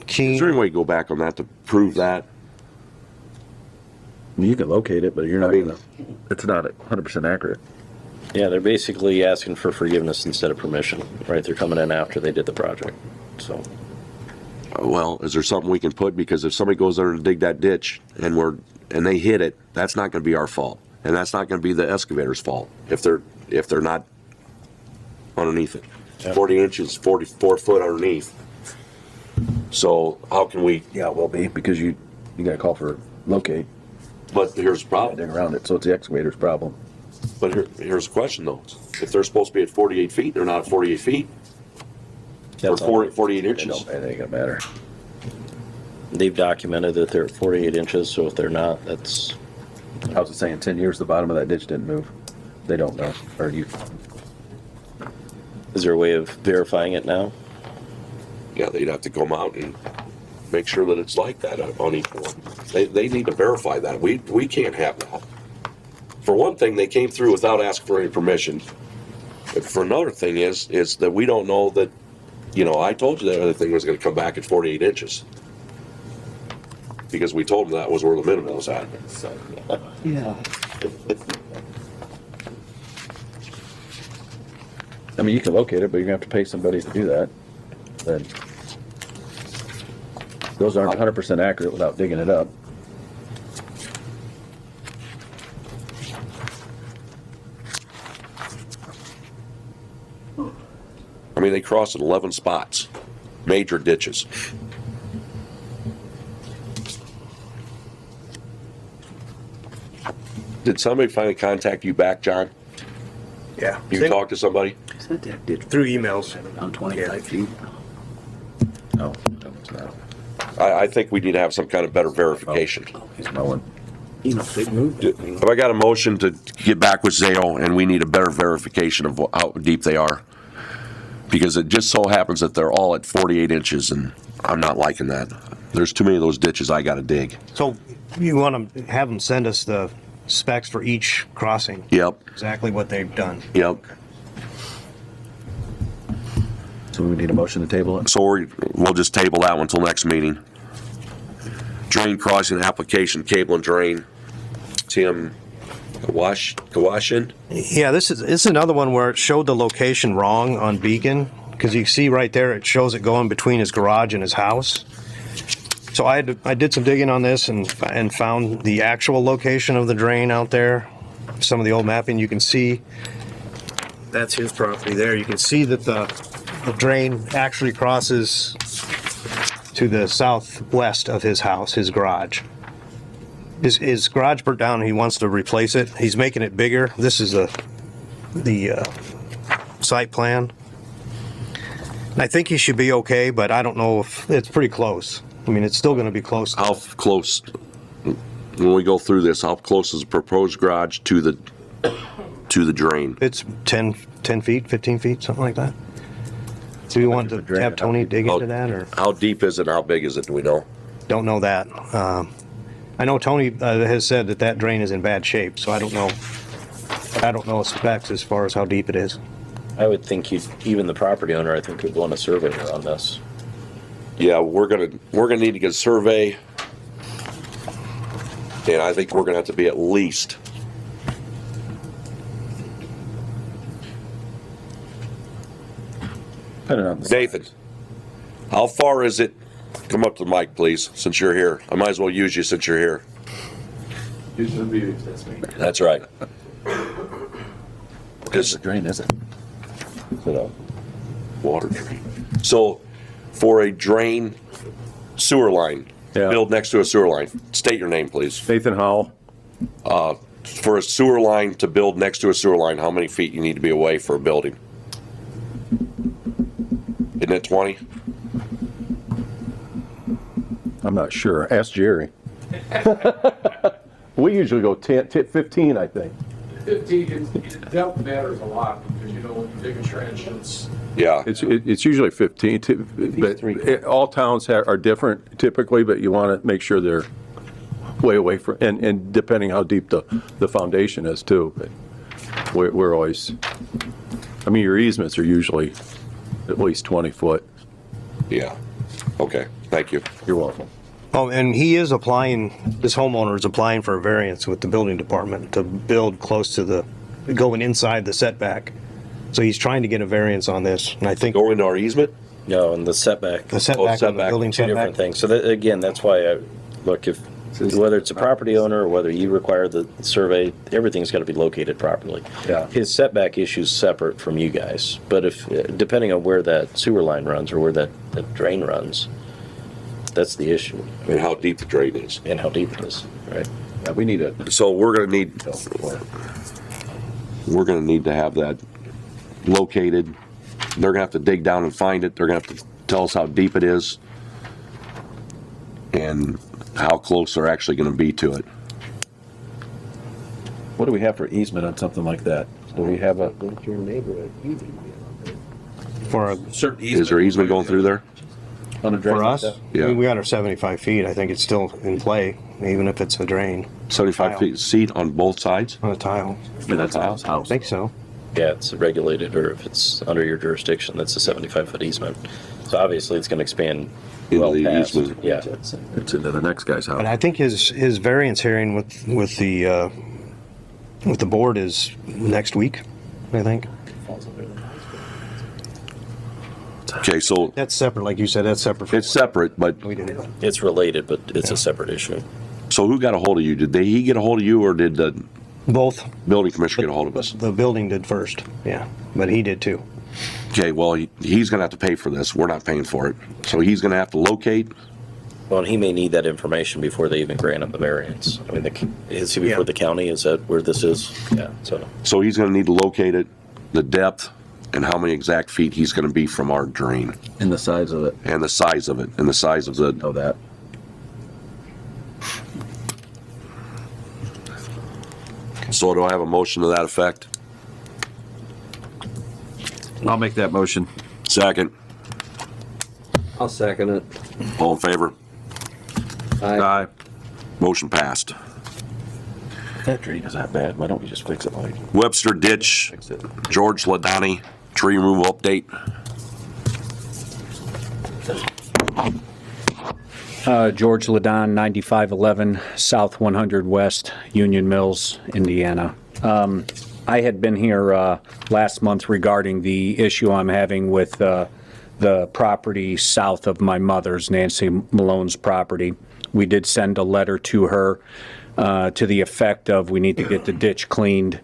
Keen. Is there any way to go back on that to prove that? You can locate it, but you're not I mean- gonna, it's not 100% accurate. Yeah, they're basically asking for forgiveness instead of permission, right? They're coming in after they did the project, so. Well, is there something we can put? Because if somebody goes there to dig that ditch and they hit it, that's not gonna be our fault. And that's not gonna be the excavator's fault if they're not underneath it. 40 inches, 44 foot underneath. So how can we, Yeah, it will be, because you gotta call for locate, but here's the problem. dig around it, so it's the excavator's problem. But here's the question though. If they're supposed to be at 48 feet, they're not at 48 feet. Or That's all. 48 It inches. ain't gonna matter. They've documented that they're at 48 inches, so if they're not, that's, I was saying, 10 years, the bottom of that ditch didn't move. They don't know, or you, is there a way of verifying it now? Yeah, they'd have to come out and make sure that it's like that on each one. They need to verify that. We can't have that. For one thing, they came through without asking for any permission. But for another thing is that we don't know that, I told you that other thing was gonna come back at 48 inches. Because we told them that was where the minimum was at. Yeah. I mean, you can locate it, but you're gonna have to pay somebody to do that. Then those aren't 100% accurate without digging it up. I mean, they crossed in 11 spots, major ditches. Did somebody finally contact you back, John? Yeah. You talked to somebody? Said that ditch Through emails. on 25 feet. No, it's not. I think we need to have some kind of better verification. He's mowing. They moved it. Have I got a motion to get back with Zale, and we need a better verification of how deep they are? Because it just so happens that they're all at 48 inches, and I'm not liking that. There's too many of those ditches I gotta dig. So you want to have them send us the specs for each crossing? Yep, Exactly what they've done. yep. So we need a motion to table it? So we'll just table that one until next meeting. Drain crossing application, cable and drain. Tim Kawashin? Yeah, this is another one where it showed the location wrong on Beacon, because you see right there, it shows it going between his garage and his house. So I did some digging on this and found the actual location of the drain out there. Some of the old mapping, you can see that's his property there. You can see that the drain actually crosses to the southwest of his house, his garage. His garage burnt down and he wants to replace it. He's making it bigger. This is the site plan. And I think he should be okay, but I don't know if it's pretty close. I mean, it's still going to be close. How close, when we go through this, how close is the proposed garage to the drain? It's 10 feet, 15 feet, something like that. So you want to have Tony dig into that, or? How deep is it and how big is it, do we know? Don't know that. I know Tony has said that drain is in bad shape, so I don't know specs as far as how deep it is. I would think even the property owner, I think, would want a surveyor on this. Yeah, we're gonna need to get a survey. And I think we're gonna have to be at least. Nathan, how far is it? Come up to the mic, please, since you're here. I might as well use you since you're here. That's right. Because the drain, is it? Water drain. So, for a drain sewer line, Yeah. build next to a sewer line, state your name, please. Nathan Howell, For a sewer line to build next to a sewer line, how many feet you need to be away for a building? Isn't it 20? I'm not sure. Ask Jerry. We usually go 10, 15, I think. 15, depth matters a lot, because when you dig a trench, it's. Yeah. It's usually 15, but all towns are different typically, but you want to make sure they're way away from, and depending how deep the foundation is too. But we're always, I mean, your easements are usually at least 20 foot. Yeah. Okay, thank you. You're welcome. Oh, and he is applying, this homeowner is applying for a variance with the building department to build close to going inside the setback. So he's trying to get a variance on this, and I think Go into our easement? No, and the setback. the setback on the setback, building Two different setback. things. So that, again, that's why look, whether it's a property owner or whether you require the survey, everything's got to be located properly. Yeah. His setback issue's separate from you guys, but if, depending on where that sewer line runs or where that drain runs, that's the issue, And how deep the drain is. and how deep it is, right? Yeah, we need a, So we're gonna need to have that located. They're gonna have to dig down and find it. They're gonna have to tell us how deep it is and how close they're actually gonna be to it. what do we have for easement on something like that? Do we have a For certain Is there easement going through there? on a drain For like us, that? Yeah. I mean, we got our 75 feet. I think it's still in play, even if it's a drain 75 feet on both sides? on a tile. I mean, that's Al's I house. think so. Yeah, it's regulated, or if it's under your jurisdiction, that's a 75-foot easement. So obviously, it's going to expand Into well the past. easement. Yeah. It's into the next guy's But house. I think his variance hearing with the board is next week, I think. Okay, so That's separate, like you said, that's separate. from it's separate, but, We didn't. It's related, but it's a separate issue. so who got a hold of you? Did he get a hold of you or did the Both. building commissioner get a hold of us? The building did first, yeah, but he did too. Okay, well, he's gonna have to pay for this. We're not paying for it. So he's gonna have to locate. Well, and he may need that information before they even grant him the variance. I mean, is he before the county? Is that where this is? Yeah, So he's gonna need to locate it, the depth, and how many exact feet he's gonna be from our drain, And the size of it, and the size of it, and the size of the, know that. so do I have a motion to that effect? I'll make that motion. Second, I'll second it. all in favor? Aye. Motion passed. That drain is that bad. Why don't we just fix it like? Webster Ditch, George Ladani, tree removal update. George Ladon, 9511 South 100 West, Union Mills, Indiana. I had been here last month regarding the issue I'm having with the property south of my mother's, Nancy Malone's property. We did send a letter to her to the effect of we need to get the ditch cleaned.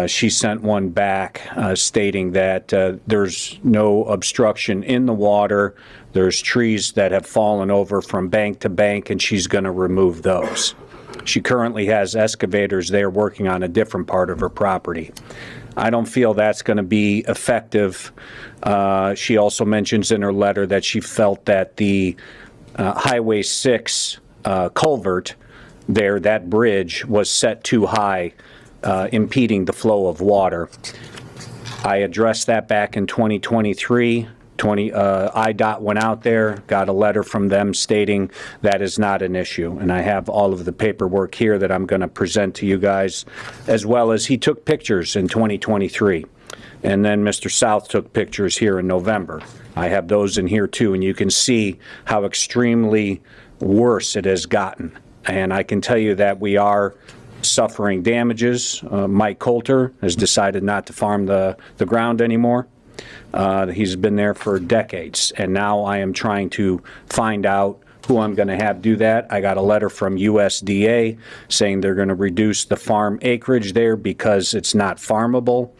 She sent one back stating that there's no obstruction in the water. There's trees that have fallen over from bank to bank, and she's going to remove those. She currently has excavators there working on a different part of her property. I don't feel that's going to be effective. She also mentions in her letter that she felt that the Highway 6 culvert there, that bridge, was set too high, impeding the flow of water. I addressed that back in 2023. IDOT went out there, got a letter from them stating that is not an issue. And I have all of the paperwork here that I'm going to present to you guys, as well as he took pictures in 2023. And then Mr. South took pictures here in November. I have those in here too, and you can see how extremely worse it has gotten. And I can tell you that we are suffering damages. Mike Coulter has decided not to farm the ground anymore. He's been there for decades, and now I am trying to find out who I'm going to have do that. I got a letter from USDA saying they're going to reduce the farm acreage there because it's not farmable.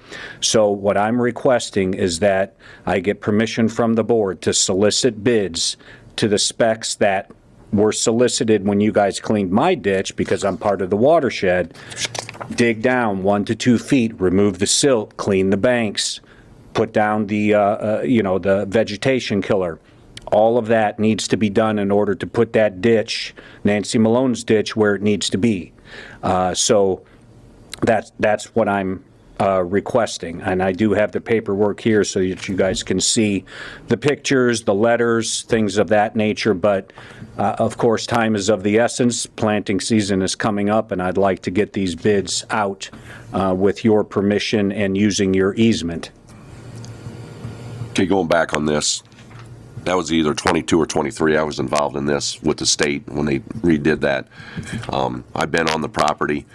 So what I'm requesting is that I get permission from the board to solicit bids to the specs that were solicited when you guys cleaned my ditch, because I'm part of the watershed. Dig down 1 to 2 feet, remove the silt, clean the banks, put down the the vegetation killer. All of that needs to be done in order to put that ditch, Nancy Malone's ditch, where it needs to be. So that's what I'm requesting, and I do have the paperwork here so that you guys can see the pictures, the letters, things of that nature. But of course, time is of the essence. Planting season is coming up, and I'd like to get these bids out with your permission and using your easement. Okay, going back on this, that was either 22 or 23. I was involved in this with the state when they redid that. I've been on the property.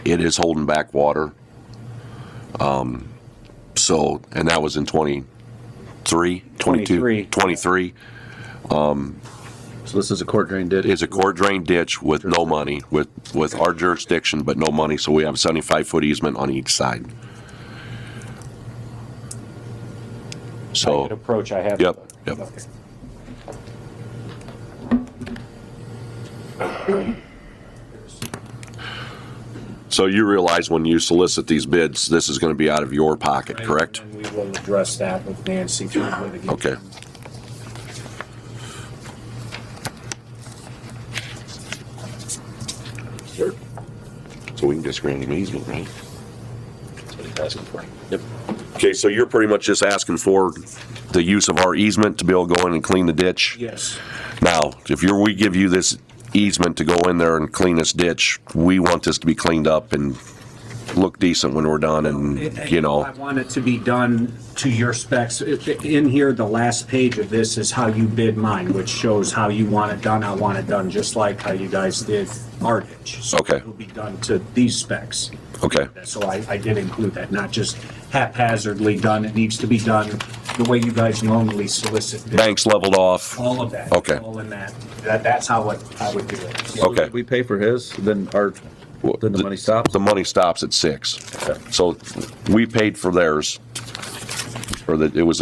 It is holding back water. So, and that was in 23, 22, 23. So this is a court drain ditch? It's a court drain ditch with no money, with our jurisdiction, but no money. So we have a 75-foot easement on each side. So, Approach I have. yep. So you realize when you solicit these bids, this is going to be out of your pocket, correct? And we will address that with Nancy through litigation. Okay. Sure. So we can just grant an easement, right? That's what he's asking for. Yep. Okay, so you're pretty much just asking for the use of our easement to be able to go in and clean the ditch? Yes. Now, if we give you this easement to go in there and clean this ditch, we want this to be cleaned up and look decent when we're done, and, I want it to be done to your specs. In here, the last page of this is how you bid mine, which shows how you want it done. I want it done just like how you guys did our ditch. So Okay. it will be done to these specs. Okay. So I did include that, not just haphazardly done. It needs to be done the way you guys normally solicit bids. Banks leveled off. All of that. Okay. All in that. That's how I would do it. Okay. We pay for his, then the money stops? The money stops at 6. So we paid for theirs, it was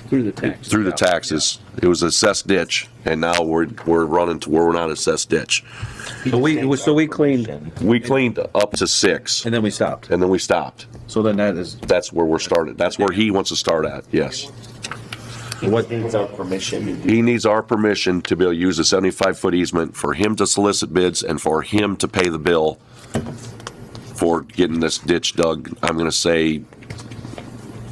Through the tax. through the taxes. It was assessed ditch, and now we're running to where we're not assessed ditch. So we cleaned, We cleaned up to 6, and then we stopped. and then we stopped. So then That's where we're started. That's where he wants to start at, yes. What needs our permission? He needs our permission to be able to use a 75-foot easement for him to solicit bids and for him to pay the bill for getting this ditch dug. I'm going to say,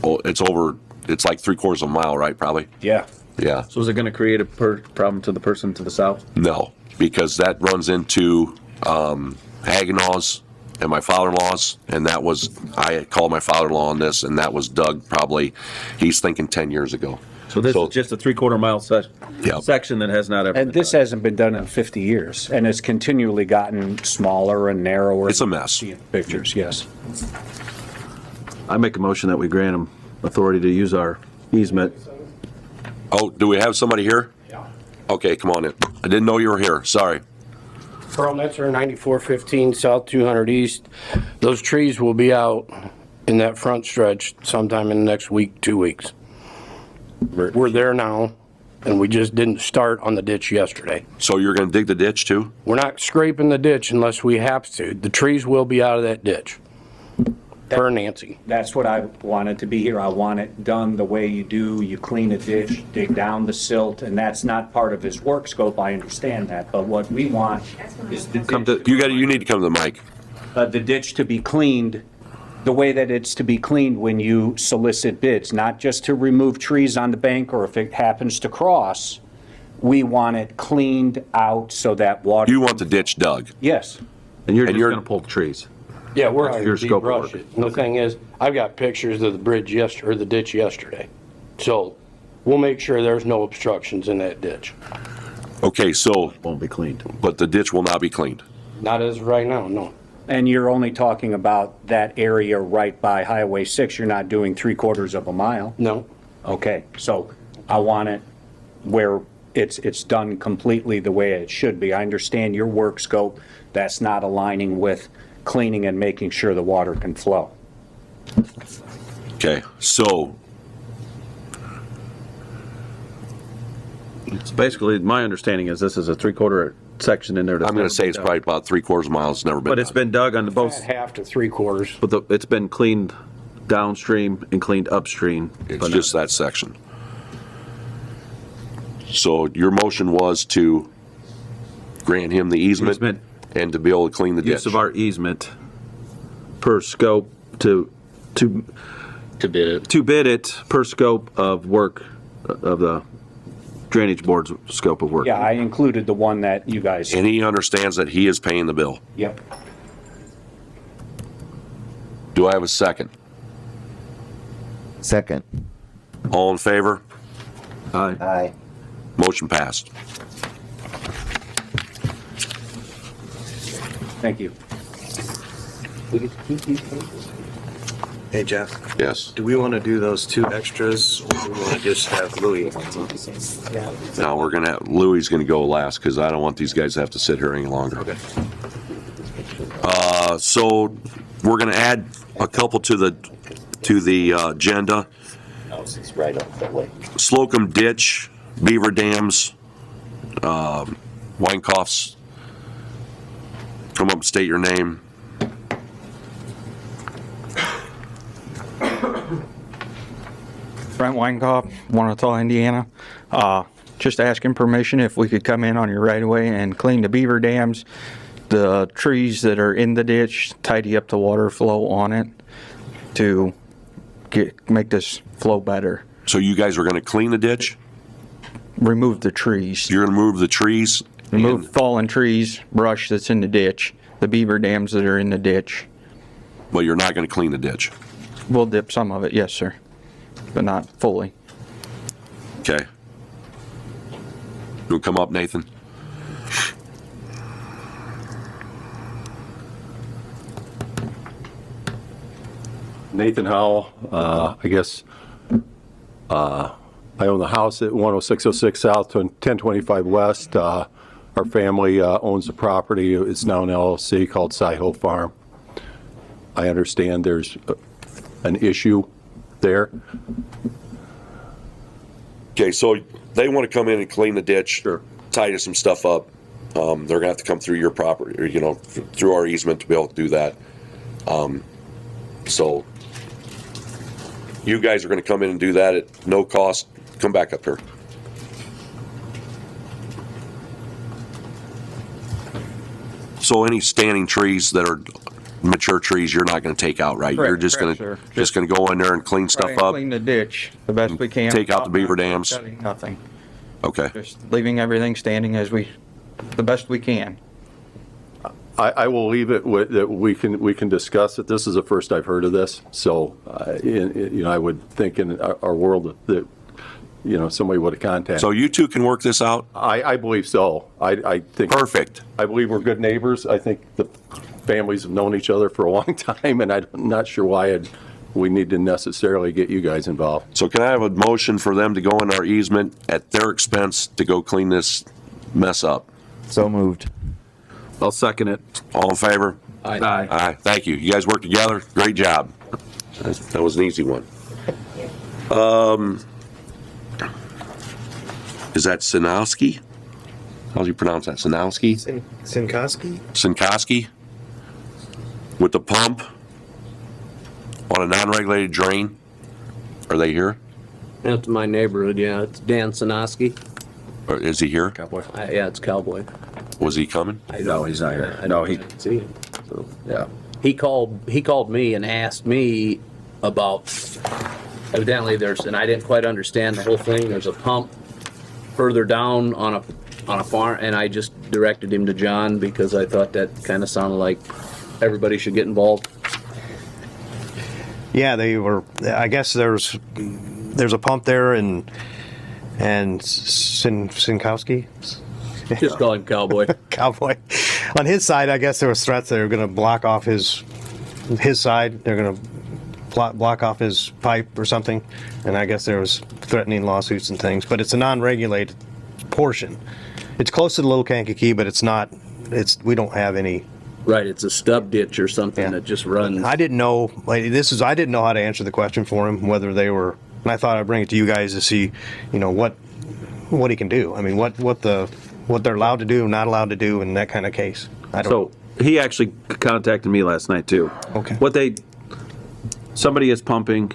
it's like 3/4 of a mile, right, probably? Yeah. Yeah. So is it gonna create a problem to the person to the south? No, because that runs into Hagenaw's and my father-in-law's, and that was, I had called my father-in-law on this, and that was dug probably, he's thinking 10 years ago. So this is just a 3/4 mile Yep. section that has not ever. And this hasn't been done in 50 years, and it's continually gotten smaller and narrower. It's a mess. See in pictures, yes. I make a motion that we grant them authority to use our easement. Oh, do we have somebody here? Yeah. Okay, come on in. I didn't know you were here, sorry. Carl Metzer, 9415 South 200 East. Those trees will be out in that front stretch sometime in the next week, 2 weeks. We're there now, and we just didn't start on the ditch yesterday. So you're gonna dig the ditch too? We're not scraping the ditch unless we have to. The trees will be out of that ditch. Per Nancy. That's what I wanted to be here. I want it done the way you do. You clean a ditch, dig down the silt, and that's not part of his work scope. I understand that. But what we want is the ditch, You need to come to the mic. the ditch to be cleaned the way that it's to be cleaned when you solicit bids, not just to remove trees on the bank or if it happens to cross. We want it cleaned out so that water. You want the ditch dug? Yes. And you're just gonna pull the trees. Yeah, we're Your going to scope of brush work. it. And the thing is, I've got pictures of the bridge or the ditch yesterday. So we'll make sure there's no obstructions in that ditch. Okay, so, Won't be cleaned. but the ditch will not be cleaned. Not as of right now, no. And you're only talking about that area right by Highway 6. You're not doing 3/4 of a mile. No. Okay, so I want it where it's done completely the way it should be. I understand your work scope. That's not aligning with cleaning and making sure the water can flow. Okay, so, So basically, my understanding is this is a 3/4 section in there. I'm gonna say it's probably about 3/4 miles, never been But it's done. been dug on the both, Half to 3/4. but it's been cleaned downstream and cleaned upstream. It's but just that section. So your motion was to grant him the easement Easement. and to be able to clean the ditch? Use of our easement per scope to To bid it. to bid it per scope of work of the drainage board's scope of work. Yeah, I included the one that you guys. And he understands that he is paying the bill. Yep. Do I have a second? Second. All in favor? Aye. Aye. Motion passed. Thank you. Hey, Jeff, Yes. do we want to do those 2 extras, or do we want to just have Louis? Now, we're gonna have, Louis gonna go last, because I don't want these guys to have to sit here any longer. Okay. So, we're gonna add a couple to the agenda. It's right off the lake. Slocum Ditch, Beaver Dams, Weinkauf's. Come up and state your name. Brent Weinkauf, Wanatah, Indiana. Just asking permission if we could come in on your right of way and clean the beaver dams, the trees that are in the ditch, tidy up the water flow on it to make this flow better. So you guys are gonna clean the ditch? Remove the trees. You're gonna remove the trees? Remove fallen trees, brush that's in the ditch, the beaver dams that are in the ditch. Well, you're not gonna clean the ditch. We'll dip some of it, yes, sir, but not fully. Okay. You'll come up, Nathan? Nathan Howell, I guess, I own the house at 10606 South to 1025 West. Our family owns the property. It's now an LLC called Sci-Ho Farm. I understand there's an issue there. Okay, so they want to come in and clean the ditch. Sure. Tidy some stuff up. They're gonna have to come through your property, or, you know, through our easement to be able to do that. So you guys are gonna come in and do that at no cost. Come back up here. So any standing trees that are mature trees you're not gonna take out, right? You're Correct, just correct, gonna, sir. just gonna go in there and clean Try stuff and up? Clean the ditch the best we can. Take out the beaver dams? Cutting nothing. Okay. Just leaving everything standing the best we can. I will leave it with, that we can discuss it. This is the first I've heard of this. So, I would think in our world that, somebody would have contacted. So you two can work this out? I believe so. I think. Perfect. I believe we're good neighbors. I think the families have known each other for a long time, and I'm not sure why we need to necessarily get you guys involved. So can I have a motion for them to go in our easement at their expense to go clean this mess up? So moved. I'll second it. All in favor? Aye. Aye. Thank you. You guys work together. Great job. That was an easy one. Is that Sinowski? How do you pronounce that? Sinowski? Sinkowski? Sinkoski? With the pump on a non-regulated drain? Are they here? That's my neighborhood, yeah. It's Dan Sinoski. Or is he here? Cowboy. Yeah, it's Cowboy. Was he coming? No, he's not here. I didn't see him. Yeah. He called me and asked me about, evidently and I didn't quite understand the whole thing. There's a pump further down on a farm, and I just directed him to John because I thought that kind of sounded like everybody should get involved. Yeah, I guess there's a pump there and Sinkowski? Just call him Cowboy. Cowboy. On his side, I guess there was threats that they were going to block off his side. They're going to block off his pipe or something. And I guess there was threatening lawsuits and things. But it's a non-regulated portion. It's close to the Little Kankakee, but we don't have any. Right, it's a stub ditch or something that just runs. I didn't know. I didn't know how to answer the question for him, whether they were. And I thought I'd bring it to you guys to see, what he can do. I mean, what they're allowed to do, not allowed to do, in that kind of case. So he actually contacted me last night too. Okay. Somebody is pumping.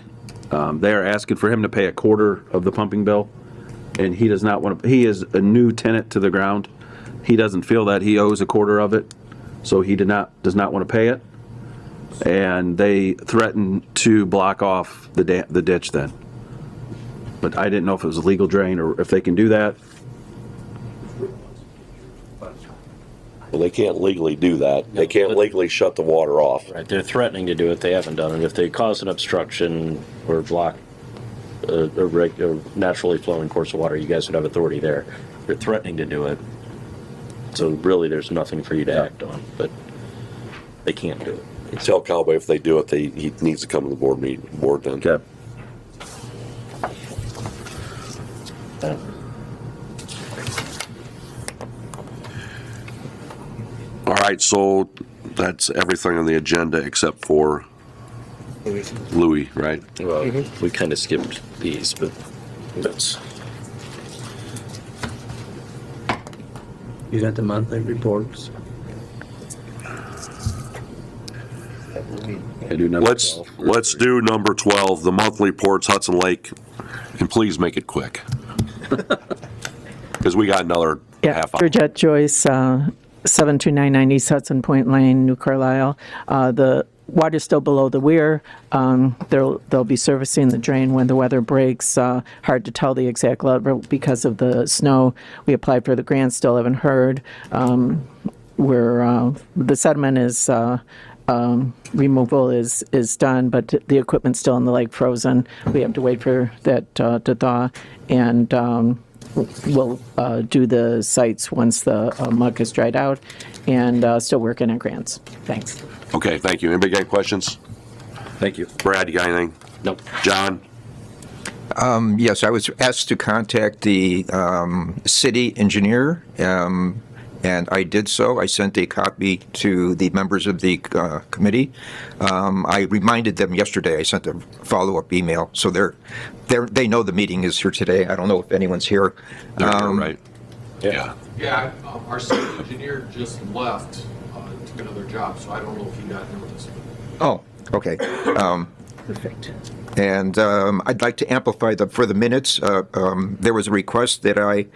They are asking for him to pay a quarter of the pumping bill, and he does not want to. He is a new tenant to the ground. He doesn't feel that he owes a quarter of it, so he does not want to pay it. And they threatened to block off the ditch then. But I didn't know if it was a legal drain or if they can do that. Well, they can't legally do that. They can't legally shut the water off. Right, they're threatening to do it. They haven't done it. If they cause an obstruction or block a naturally flowing course of water, you guys would have authority there. They're threatening to do it. So really, there's nothing for you to act on, but they can't do it. Tell Cowboy if they do it, he needs to come to the board then. Okay. All right, so that's everything on the agenda except for Louis, right? Well, we kind of skipped these, but that's. You got the monthly reports? Let's do number 12, the monthly reports, Hudson Lake, and please make it quick. Because we got another half hour. Georgette Joyce, 72990 Hudson Point Lane, New Carlisle. The water's still below the weir. They'll be servicing the drain when the weather breaks. Hard to tell the exact level because of the snow. We applied for the grant, still haven't heard. The sediment is removal is done, but the equipment's still in the lake frozen. We have to wait for that to thaw, and we'll do the sites once the muck is dried out, and still working on grants. Thanks. Okay, thank you. Anybody got any questions? Thank you. Brad, you got anything? Nope. John? Yes, I was asked to contact the city engineer, and I did so. I sent a copy to the members of the committee. I reminded them yesterday. I sent a follow-up email, so they know the meeting is here today. I don't know if anyone's here. They're here, right? Yeah. Yeah, our city engineer just left, took another job, so I don't know if he got noticed. Oh, okay. Perfect. And I'd like to amplify for the minutes. There was a request that I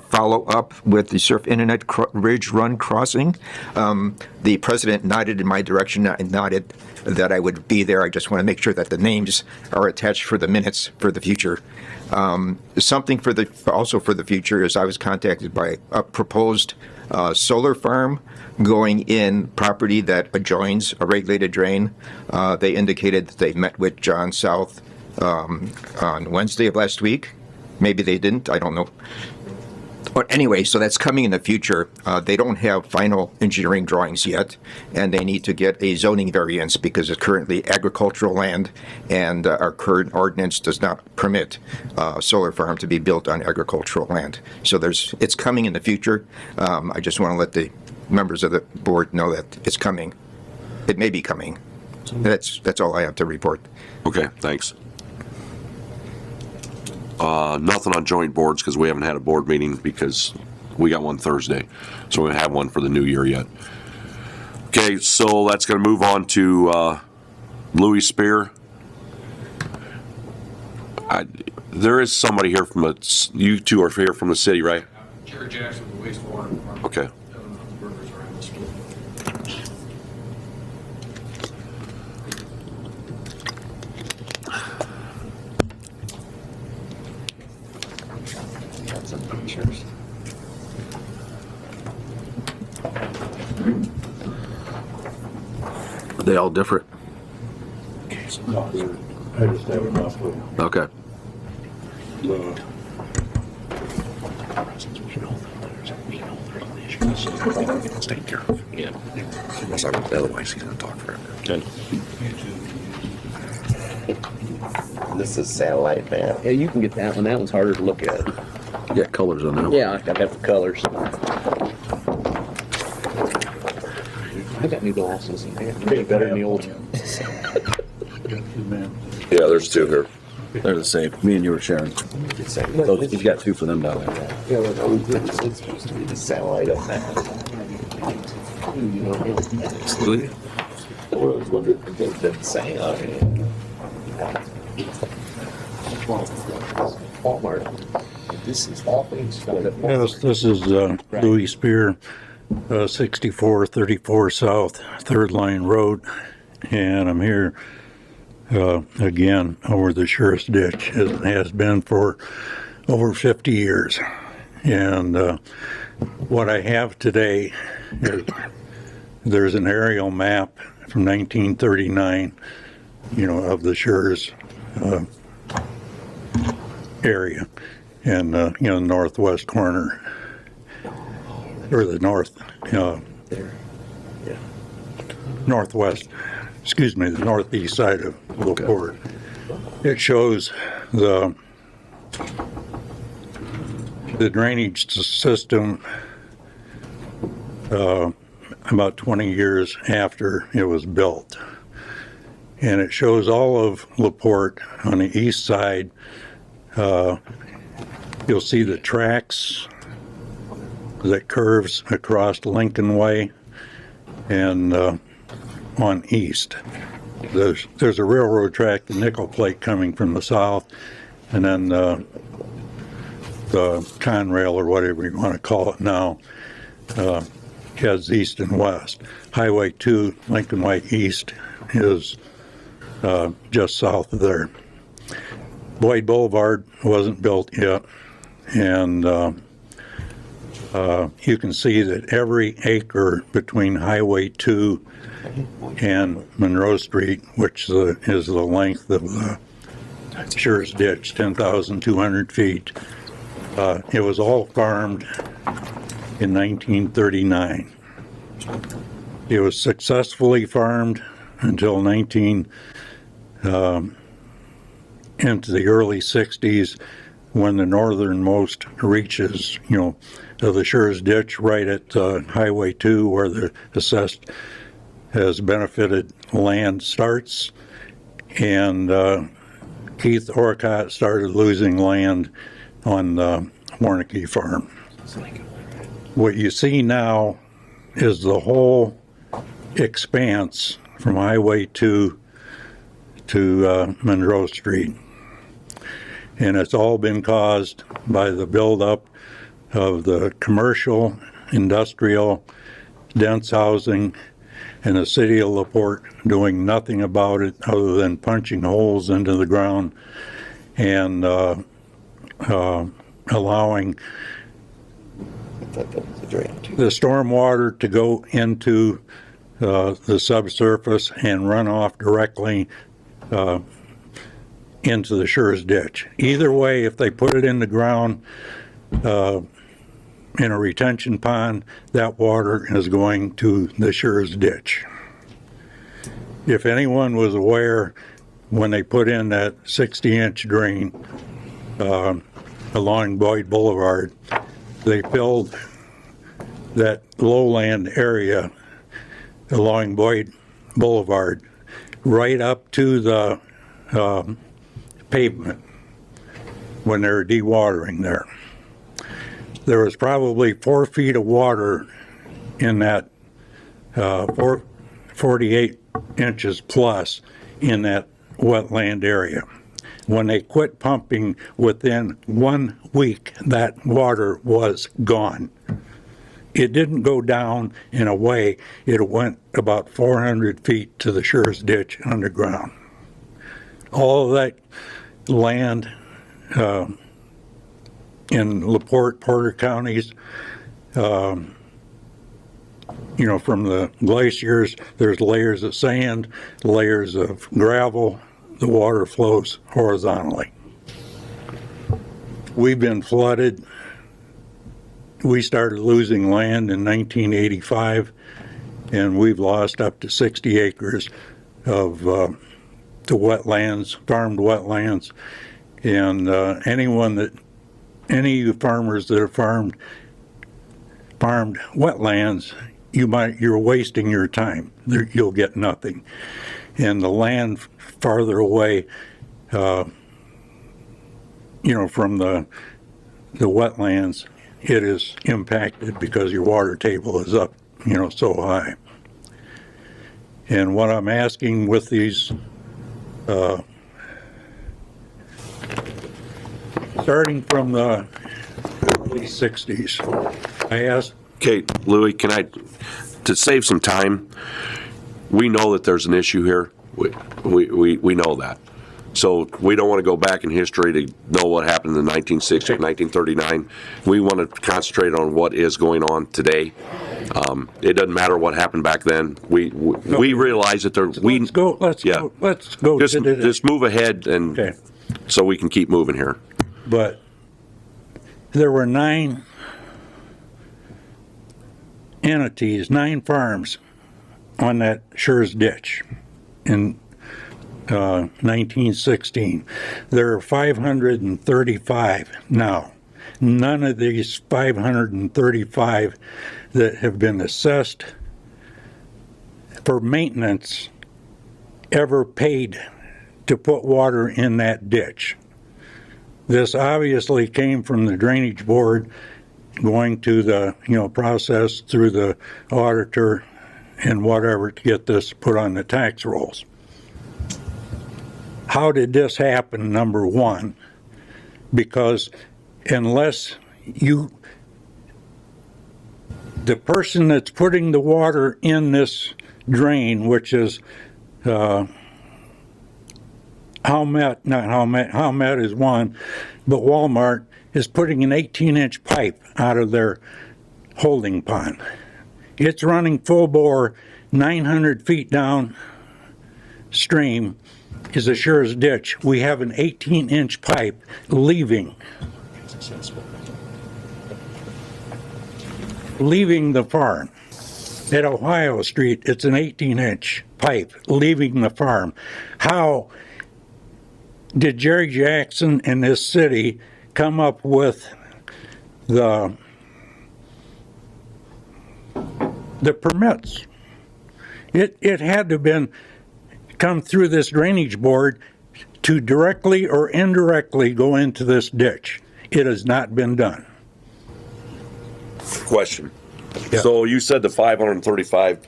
follow up with the Surf Internet Ridge Run crossing. The president nodded in my direction and nodded that I would be there. I just want to make sure that the names are attached for the minutes for the future. Something also for the future is I was contacted by a proposed solar farm going in property that adjoins a regulated drain. They indicated that they met with John South on Wednesday of last week. Maybe they didn't, I don't know. But anyway, so that's coming in the future. They don't have final engineering drawings yet, and they need to get a zoning variance because it's currently agricultural land, and our current ordinance does not permit a solar farm to be built on agricultural land. So it's coming in the future. I just want to let the members of the board know that it's coming. It may be coming. That's all I have to report. Okay, thanks. Nothing on joint boards because we haven't had a board meeting because we got one Thursday. So we don't have one for the new year yet. Okay, so that's going to move on to Louis Spear. There is somebody here you two are here from the city, right? Jerry Jackson, the wastewater department. Okay. Are they all different? I just have enough of Okay. Take care of. Yeah. Otherwise, he's going to talk forever. Good. This is satellite map. Yeah, you can get that one. That one's harder to look at. You got colors on that one. Yeah, I got the colors. I got new glasses. I got pretty better than the old. Yeah, there's two here. They're the same. Me and you were sharing. Those, you've got two for them down there. Yeah, it's supposed to be the satellite of that. Absolutely. I was wondering if they've been saying on it. Walmart. This is all things. Yes, this is Louis Spear, 6434 South, Third Line Road, and I'm here again over the Sheriff's Ditch, as it has been for over 50 years. And what I have today is there's an aerial map from 1939, of the Sheriff's area in northwest corner, or the northwest, the northeast side of LaPorte. It shows the drainage system about 20 years after it was built. And it shows all of LaPorte on the east side. You'll see the tracks that curves across Lincoln Way, and on east. There's a railroad track, the nickel plate coming from the south, and then the Conrail, or whatever you want to call it now, heads east and west. Highway 2, Lincoln Way East, is just south of there. Boyd Boulevard wasn't built yet, and you can see that every acre between Highway 2 and Monroe Street, which is the length of the Sheriff's Ditch, 10,200 feet, it was all farmed in 1939. It was successfully farmed until into the early 60s, when the northernmost reaches, of the Sheriff's Ditch, right at Highway 2, where the assessed has benefited land starts, and Keith Orcott started losing land on the Warnicki farm. What you see now is the whole expanse from Highway 2 to Monroe Street. And it's all been caused by the buildup of the commercial, industrial, dense housing, and the city of LaPorte doing nothing about it other than punching holes into the ground and allowing the stormwater to go into the subsurface and run off directly into the Schurz ditch. Either way, if they put it in the ground in a retention pond, that water is going to the Schurz ditch. If anyone was aware when they put in that 60-inch drain along Boyd Boulevard, they filled that lowland area along Boyd Boulevard right up to the pavement when they were dewatering there. There was probably 4 feet of water in that 48 inches plus in that wetland area. When they quit pumping, within 1 week, that water was gone. It didn't go down in a way, it went about 400 feet to the Schurz ditch underground. All of that land in LaPorte, Porter counties, from the glaciers, there's layers of sand, layers of gravel, the water flows horizontally. We've been flooded. We started losing land in 1985, and we've lost up to 60 acres of the wetlands, farmed wetlands, and any farmers that have farmed wetlands, you're wasting your time. You'll get nothing. And the land farther away, from the wetlands, it is impacted because your water table is up, so high. And what I'm asking with these, starting from the early 60s, I asked. Okay, Louis, to save some time, we know that there's an issue here. We know that. So we don't want to go back in history to know what happened in 1960, 1939. We want to concentrate on what is going on today. It doesn't matter what happened back then. We realize that there. Let's go. Just move ahead and so we can keep moving here. But there were 9 entities, 9 farms on that Schurz ditch in 1916. There are 535 now. None of these 535 that have been assessed for maintenance ever paid to put water in that ditch. This obviously came from the drainage board going to the process through the auditor and whatever to get this put on the tax rolls. How did this happen, number one? Because unless the person that's putting the water in this drain, which is Howmet is one, but Walmart is putting an 18-inch pipe out of their holding pond. It's running full bore 900 feet down stream is a Schurz ditch. We have an 18-inch pipe leaving the farm. At Ohio Street, it's an 18-inch pipe leaving the farm. How did Jerry Jackson and this city come up with the permits? It had to have been come through this drainage board to directly or indirectly go into this ditch. It has not been done. Question. Yeah. So you said the 535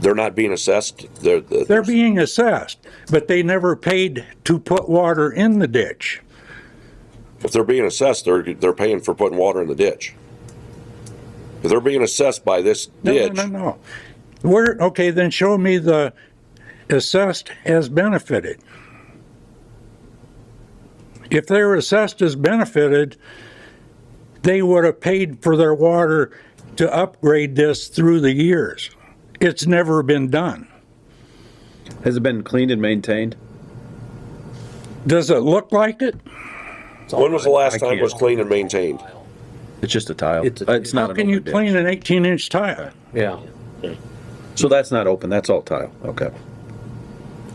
they're not being assessed? They're being assessed, but they never paid to put water in the ditch. If they're being assessed, they're paying for putting water in the ditch. If they're being assessed by this ditch. No. Okay, then show me the assessed as benefited. If they were assessed as benefited, they would have paid for their water to upgrade this through the years. It's never been done. Has it been cleaned and maintained? Does it look like it? When was the last time it was cleaned and maintained? It's just a tile. It's not How an can you open ditch. clean an 18-inch tile? Yeah. So that's not open, that's all tile, okay.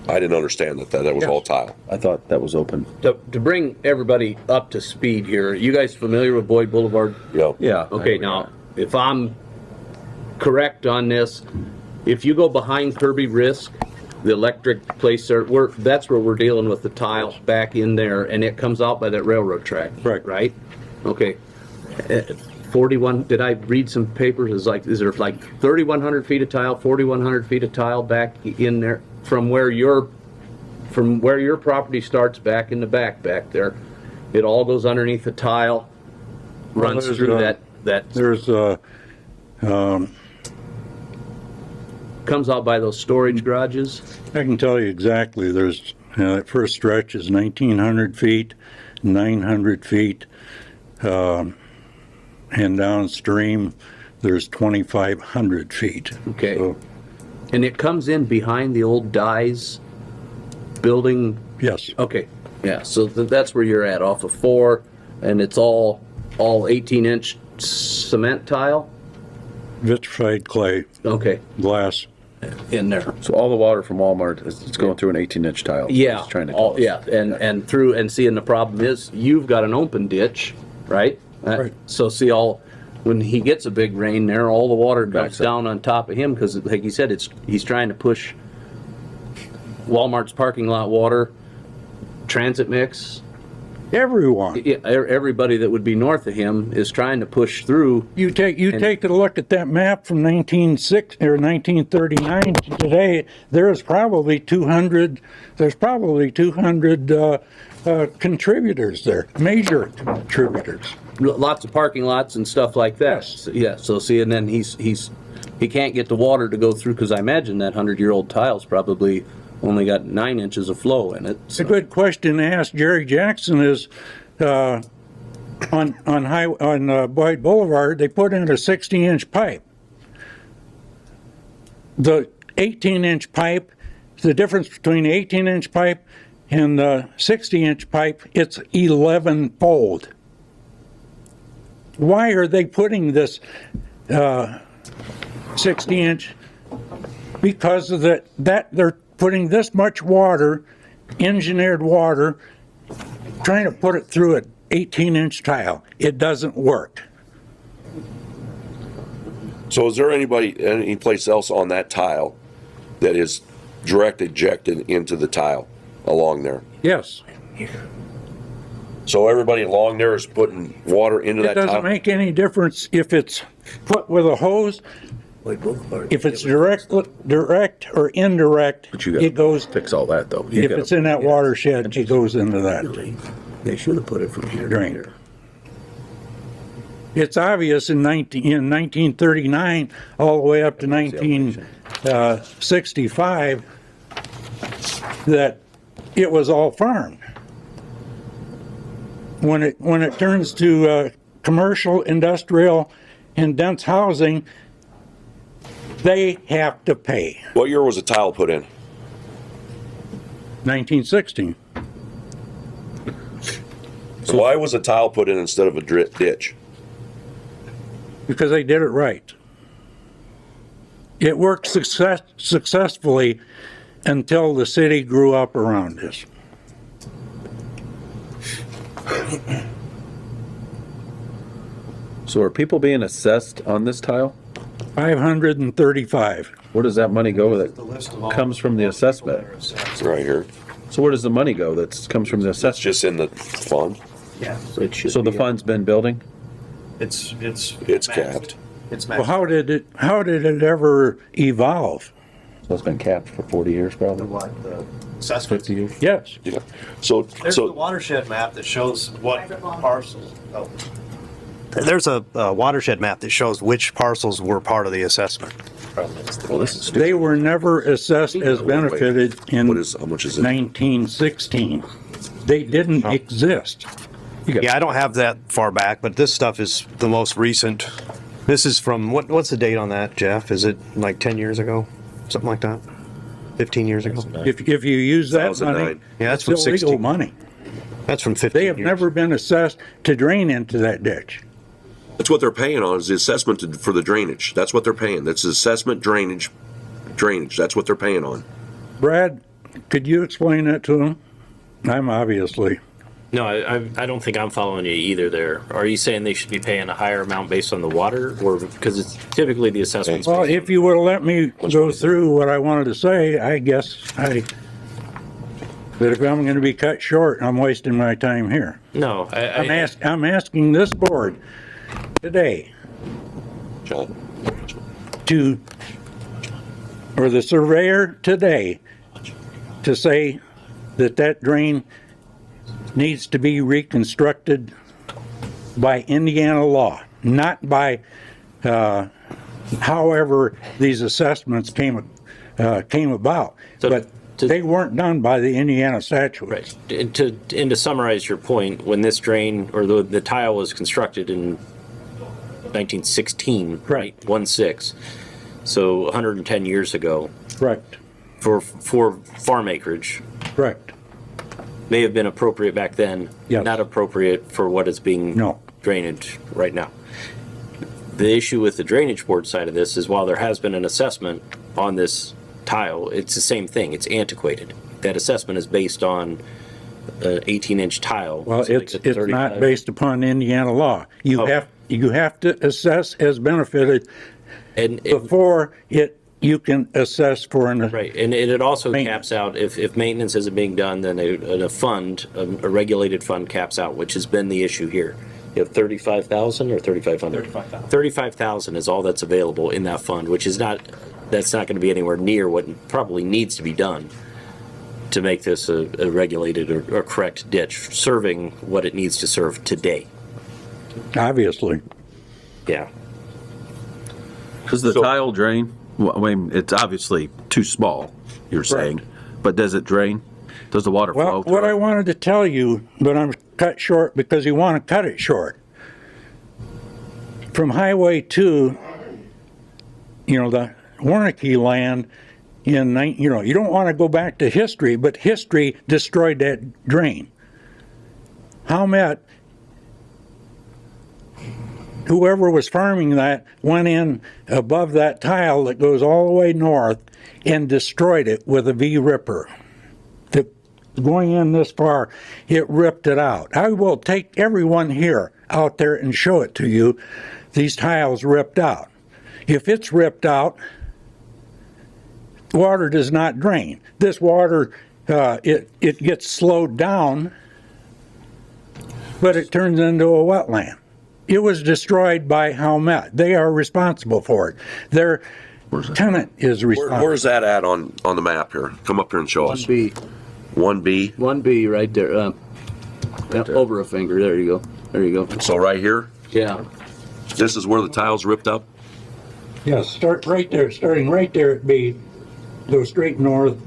I didn't understand that was all tile. I thought that was open. To bring everybody up to speed here, you guys familiar with Boyd Boulevard? Yeah. Okay, now, if I'm correct on this, if you go behind Kirby Risk, the electric place there, that's where we're dealing with the tile back in there, and it comes out by that railroad track. Right? Okay. 41, did I read some papers? Is there like 3,100 feet of tile, 4,100 feet of tile back in there from where your property starts back in the back there? It all goes underneath the tile, runs through that. There's comes out by those storage garages. I can tell you exactly. There's that first stretch is 1,900 feet, 900 feet, and downstream there's 2,500 feet. Okay. And it comes in behind the old Dyes building? Yes. Okay. Yeah, so that's where you're at, off of 4, and it's all 18-inch cement tile? Vitrified clay. Okay. Glass. In there. So all the water from Walmart it's going through an 18-inch tile. Yeah. It's trying to yeah, and through, and see, and the problem is, you've got an open ditch, right? Right. So see, when he gets a big rain there, all the water dumps down on top of him, because like he said, he's trying to push Walmart's parking lot water, transit mix. Everyone. Yeah, everybody that would be north of him is trying to push through. You take a look at that map from 1939 to today. There's probably 200. There's probably 200 contributors there, major contributors. Lots of parking lots and stuff like that. Yes. Yeah. So see, and then he can't get the water to go through, because I imagine that 100-year-old tile's probably only got 9 inches of flow in it. So. A good question to ask Jerry Jackson is, on Boyd Boulevard, they put in a 60-inch pipe. The 18-inch pipe, the difference between the 18-inch pipe and the 60-inch pipe, it's 11-fold. Why are they putting this 60-inch? Because of that they're putting this much water, engineered water, trying to put it through an 18-inch tile. It doesn't work. So is there any place else on that tile that is direct ejected into the tile along there? Yes. So everybody along there is putting water into that tile? It doesn't make any difference if it's put with a hose. If it's direct or indirect, it goes. Fix all that though. If it's in that watershed, it goes into that. They should have put it from here drain. It's obvious in 1939 all the way up to 1965 that it was all farmed. When it turns to commercial, industrial, and dense housing, they have to pay. What year was the tile put in? 1916. So why was a tile put in instead of a ditch? Because they did it right. It worked successfully until the city grew up around us. So are people being assessed on this tile? 535. Where does that money go that comes from the assessment? It's right here. So where does the money go that comes from the assessment? Just in the fund. Yeah. So the fund's been building? It's capped. Well, how did it ever evolve? So it's been capped for 40 years probably? What, the assessment? 50 years? Yes. Yeah. So, There's the watershed map that shows what parcels. Oh. There's a watershed map that shows which parcels were part of the assessment. well, this is They were never assessed as benefited in how much is it? 1916. They didn't exist. Yeah, I don't have that far back, but this stuff is the most recent. This is from, what's the date on that, Jeff? Is it like 10 years ago? Something like that? 15 years ago? If you use that money, 2009. Yeah, that's from it's illegal 16. money. That's from 15 They have years. never been assessed to drain into that ditch. That's what they're paying on, is the assessment for the drainage. That's what they're paying. That's assessment, drainage. That's what they're paying on. Brad, could you explain that to them? I'm obviously. No, I don't think I'm following you either there. Are you saying they should be paying a higher amount based on the water, or because it's typically the assessments? Well, if you would have let me go through what I wanted to say, I guess but if I'm going to be cut short, I'm wasting my time here. No, I'm asking this board today or the surveyor today to say that drain needs to be reconstructed by Indiana law, not by however these assessments came about. But they weren't done by the Indiana statute. Right. And to summarize your point, when this drain or the tile was constructed in 1916, right, 16, so 110 years ago. Correct. For farm acreage. Correct. May have been appropriate back then. Yes. Not appropriate for what is being drainage right now. The issue with the drainage board side of this is while there has been an assessment on this tile, it's the same thing. It's antiquated. That assessment is based on an 18-inch tile. Well, it's not based upon Indiana law. You have to assess as benefited before you can assess for an right, and it also caps out if maintenance isn't being done, then a fund, a regulated fund caps out, which has been the issue here. You have 35,000 or 3,500. 35,000. 35,000 is all that's available in that fund, which is not. That's not going to be anywhere near what probably needs to be done to make this a regulated or correct ditch, serving what it needs to serve today. Obviously. Yeah. Does the tile drain? Well, I mean, it's obviously too small, you're saying, but does it drain? Does the water flow? Well, what I wanted to tell you, but I'm cut short because you want to cut it short. From Highway 2, the Warnocky land you don't want to go back to history, but history destroyed that drain. Howmet, whoever was farming that, went in above that tile that goes all the way north and destroyed it with a V-ripper. Going in this far, it ripped it out. I will take everyone here out there and show it to you. These tiles ripped out. If it's ripped out, water does not drain. This water, it gets slowed down, but it turns into a wetland. It was destroyed by Howmet. They are responsible for it. Their tenant is responsible. Where's that at on the map here? Come up here and show us. 1B. 1B? 1B right there. Over a finger. There you go. There you go. So right here? Yeah. This is where the tile's ripped up? Yes, start right there. Starting right there at B, go straight north,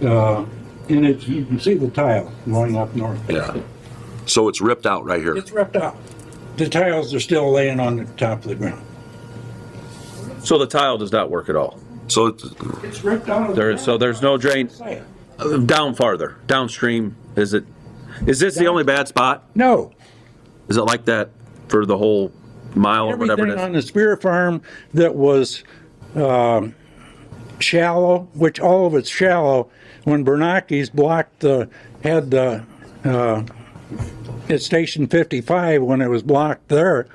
and you can see the tile going up north. Yeah. So it's ripped out right here? It's ripped out. The tiles are still laying on the top of the ground. So the tile does not work at all? So it's ripped out. So there's no drain down farther, downstream. Is this the only bad spot? No. Is it like that for the whole mile or whatever it Everything is? on the Spear Farm that was shallow, which all of it's shallow, when Bernanke's at Station 55, when it was blocked there,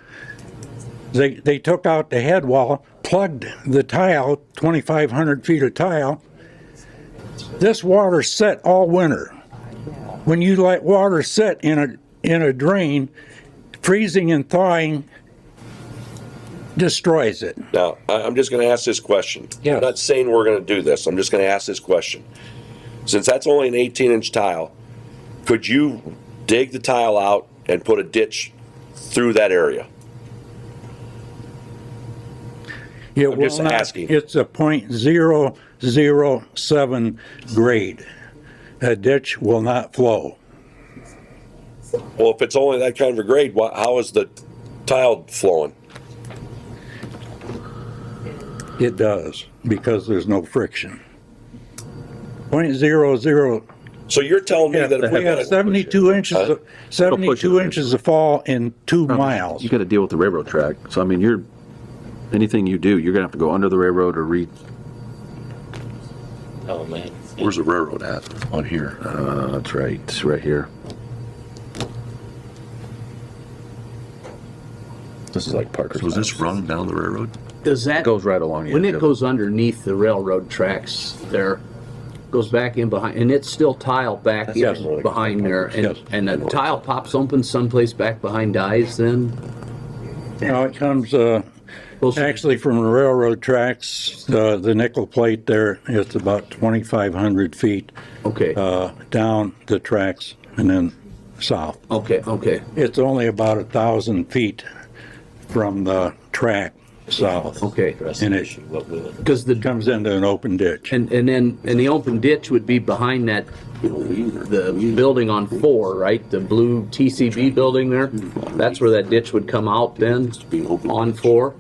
they took out the head wall, plugged the tile, 2,500 feet of tile. This water set all winter. When you let water sit in a drain, freezing and thawing destroys it. Now, I'm just gonna ask this question. Yes. I'm not saying we're gonna do this, I'm just gonna ask this question. Since that's only an 18-inch tile, could you dig the tile out and put a ditch through that area? It I'm just will not- asking. It's a .007 grade. A ditch will not flow. Well, if it's only that kind of a grade, how is the tile flowing? It does, because there's no friction. .00. So you're telling me that if We have 72 inches, Huh? 72 inches of fall in 2 miles. You gotta deal with the railroad track. So I mean, anything you do, you're gonna have to go under the railroad or Oh, man. Where's the railroad at? On here. That's right, it's right here. This is like Parker's. So is this run down the railroad? Does that? It goes right along the When edge it of goes underneath the railroad tracks there, goes back in behind, and it's still tile back Yes. in behind there, Yes. and the tile pops open someplace back behind Dyes then? No, it comes, actually from the railroad tracks, the nickel plate there, it's about 2,500 feet. Okay. Down the tracks and then south. Okay, okay. It's only about 1,000 feet from the track south. Okay. And it Because the comes into an open ditch. And then, and the open ditch would be behind that, the building on 4, right? The blue TCB building there? That's where that ditch would come out then, on 4?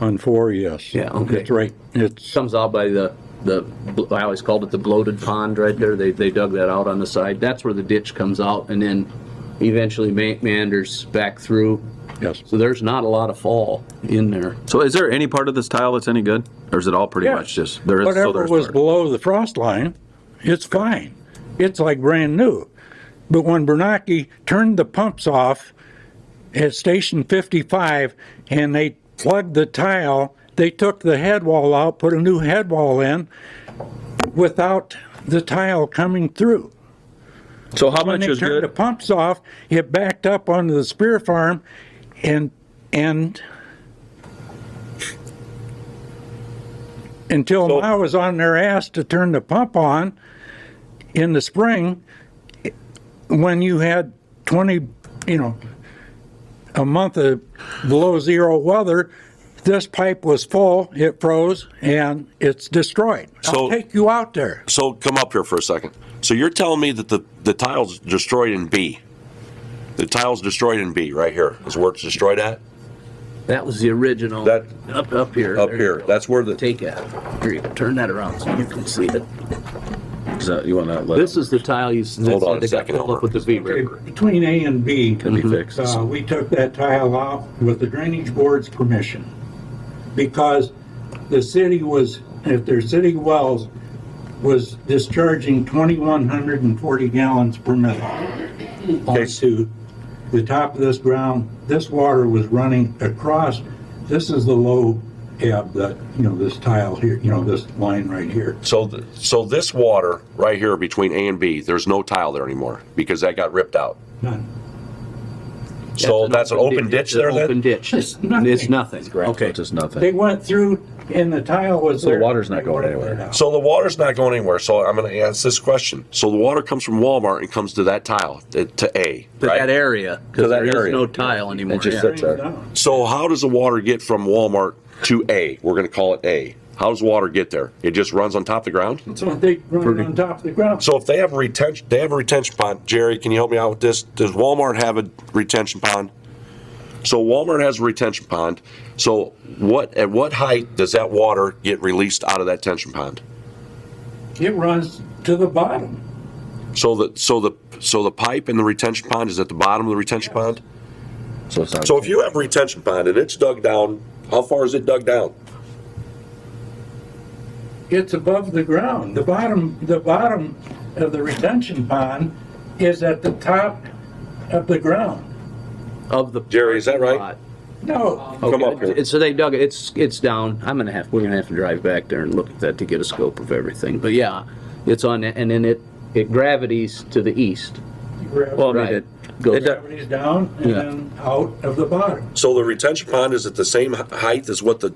On 4, yes. Yeah, okay. It's right, it's, Comes out by I always called it the bloated pond right there. They dug that out on the side. That's where the ditch comes out and then eventually meanders back through. yes. So there's not a lot of fall in there. So is there any part of this tile that's any good? Or is it all pretty Yeah. much just, there is, so Whatever there's was part. below the frost line, it's fine. It's like brand new. But when Bernanke turned the pumps off at Station 55 and they plugged the tile, they took the head wall out, put a new head wall in without the tile coming through. So how When much they is turned the good? pumps off, it backed up onto the Spear Farm and until I was on their ass to turn the pump on in the spring, when you had 20, a month of below zero weather, this pipe was full, it froze, and it's destroyed. I'll So- take you out there. So come up here for a second. So you're telling me that the tile's destroyed in B? The tile's destroyed in B, right here, is where it's destroyed at? That was the original. That- Up here. Up There here, you go. that's where the, Take it. Here, you go. Turn that around so you can see it. Is that, you want that? This is the tile you Hold on a they got second, filled up with the V river. Between A and B, Can be fixed. we took that tile out with the drainage board's permission. Because the city was, at their city wells, was discharging 2,140 gallons per minute onto the top of this ground. This water was running across, this is the low ebb that, this tile here, this line right here. so this water right here between A and B, there's no tile there anymore because that got ripped out. None. So that's an open ditch there Open then? ditch. It's nothing. It's nothing. Okay. It's just nothing. They went through and the tile was So the there. water's not They going worked anywhere. it out. So the water's not going anywhere, so I'm gonna ask this question. So the water comes from Walmart and comes to that tile, to A, To right? that area, To because that there is area. no tile anymore. It just Yeah. sits there. So how does the water get from Walmart to A? We're gonna call it A. How does water get there? It just runs on top of the ground? So they run on top of the ground. So if they have a retention pond, Jerry, can you help me out with this? Does Walmart have a retention pond? So Walmart has a retention pond. So at what height does that water get released out of that retention pond? It runs to the bottom. So the pipe in the retention pond is at the bottom of the retention pond? So it's not. So if you have a retention pond and it's dug down, how far is it dug down? It's above the ground. The bottom of the retention pond is at the top of the ground. Of the. Jerry, is that right? lot. No, Come up here. So they dug it. It's down. We're gonna have to drive back there and look at that to get a scope of everything. But yeah, it's on, and then it gravities to the east. Well, I mean, Right. goes, Gravity's down and Yeah. then out of the bottom. So the retention pond is at the same height as what the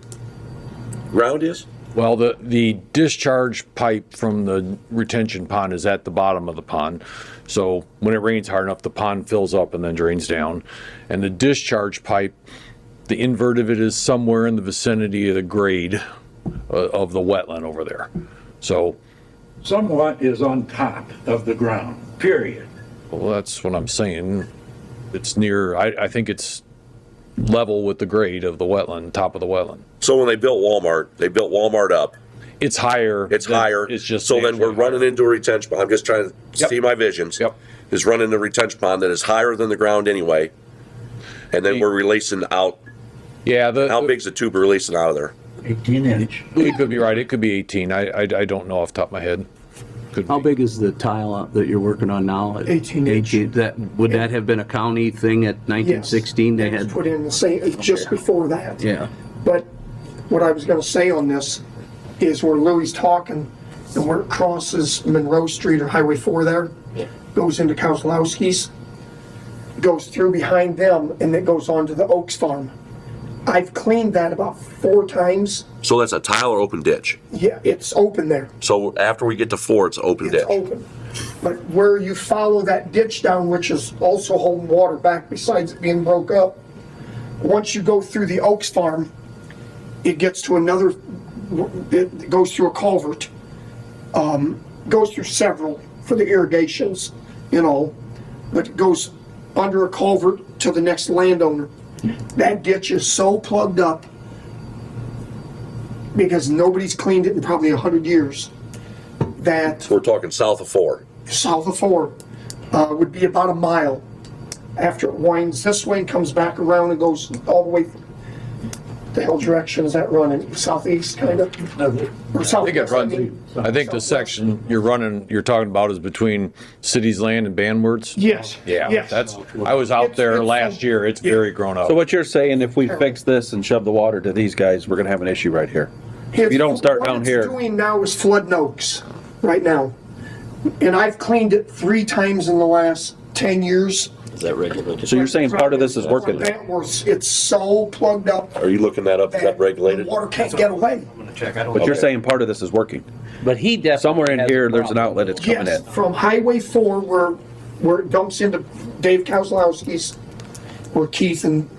ground is? Well, the discharge pipe from the retention pond is at the bottom of the pond. So when it rains hard enough, the pond fills up and then drains down. And the discharge pipe, the invert of it is somewhere in the vicinity of the grade of the wetland over there. So, Somewhat is on top of the ground, period. well, that's what I'm saying. It's near, I think it's level with the grade of the wetland, top of the wetland. So when they built Walmart up. It's higher. It's higher. It's just. So then we're running into a retention pond. I'm just trying to Yep. see my visions. Yep. Is running into a retention pond that is higher than the ground anyway. And then we're releasing out. Yeah. How big's the tube we're releasing out of there? 18 inch. It could be right. It could be 18. I don't know off the top of my head. how big is the tile that you're working on now? 18 inch. Would that have been a county thing at 1916? They It was had, put in the same, just before that. yeah. But what I was gonna say on this is where Louis talking, and where it crosses Monroe Street or Highway 4 there, goes into Kozlowski's, goes through behind them, and it goes on to the Oaks Farm. I've cleaned that about 4 times. So that's a tile or open ditch? Yeah, it's open there. So after we get to 4, it's open ditch? It's open. But where you follow that ditch down, which is also holding water back besides it being broke up, once you go through the Oaks Farm, it gets to another, it goes through a culvert, goes through several for the irrigations, but it goes under a culvert to the next landowner. That ditch is so plugged up because nobody's cleaned it in probably 100 years that We're talking south of 4. south of 4 would be about a mile after it winds this way and comes back around and goes all the way. The hell direction is that running? Southeast, kind of? Or I think it southwest, I runs. mean. I think the section you're talking about is between City's Land and Banwards. Yes. Yeah, Yes. I was out there last year. It's very grown up. So what you're saying, if we fix this and shove the water to these guys, we're gonna have an issue right here. If you don't start down What here. it's doing now is flooding Oaks right now. And I've cleaned it 3 times in the last 10 years. Is that regulated? So you're saying part of this is working? It's so plugged up. Are you looking that up? Is that regulated? The water can't get away. But you're saying part of this is working? But he definitely. Somewhere in has a here, there's an problem. outlet that's coming Yes, in. from Highway 4 where it dumps into Dave Kozlowski's, or Keith and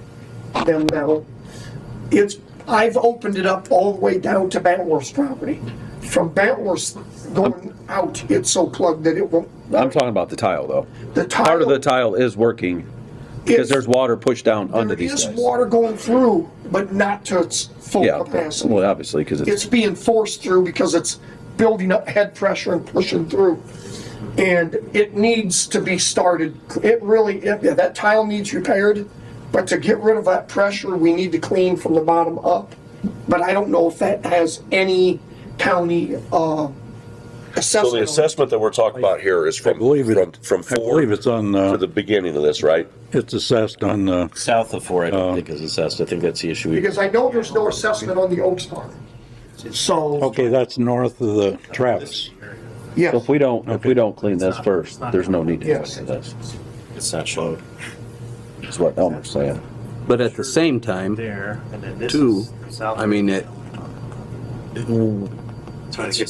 them now. I've opened it up all the way down to Bantworth's property. From Bantworth's going out, it's so plugged that it won't. I'm talking about the tile, though. The Part of the tile, tile is working because there's water pushed down under there these is guys. water going through, but not to its full Yeah, capacity. well, obviously, because It's being forced through because it's building up head pressure and pushing through. And it needs to be started. That tile needs repaired, but to get rid of that pressure, we need to clean from the bottom up. But I don't know if that has any county assessment. So the assessment that we're talking about here is from 4 it's on, to the beginning of this, right? it's assessed on, South of 4, I don't think is assessed. I think that's the issue. Because I know there's no assessment on the Oaks Farm. So, okay, that's north of the Travis. yes. So if we don't clean this first, there's no need to Yes. clean this. It's not showed. That's what Elmer's saying. But at the same time, too, I mean, it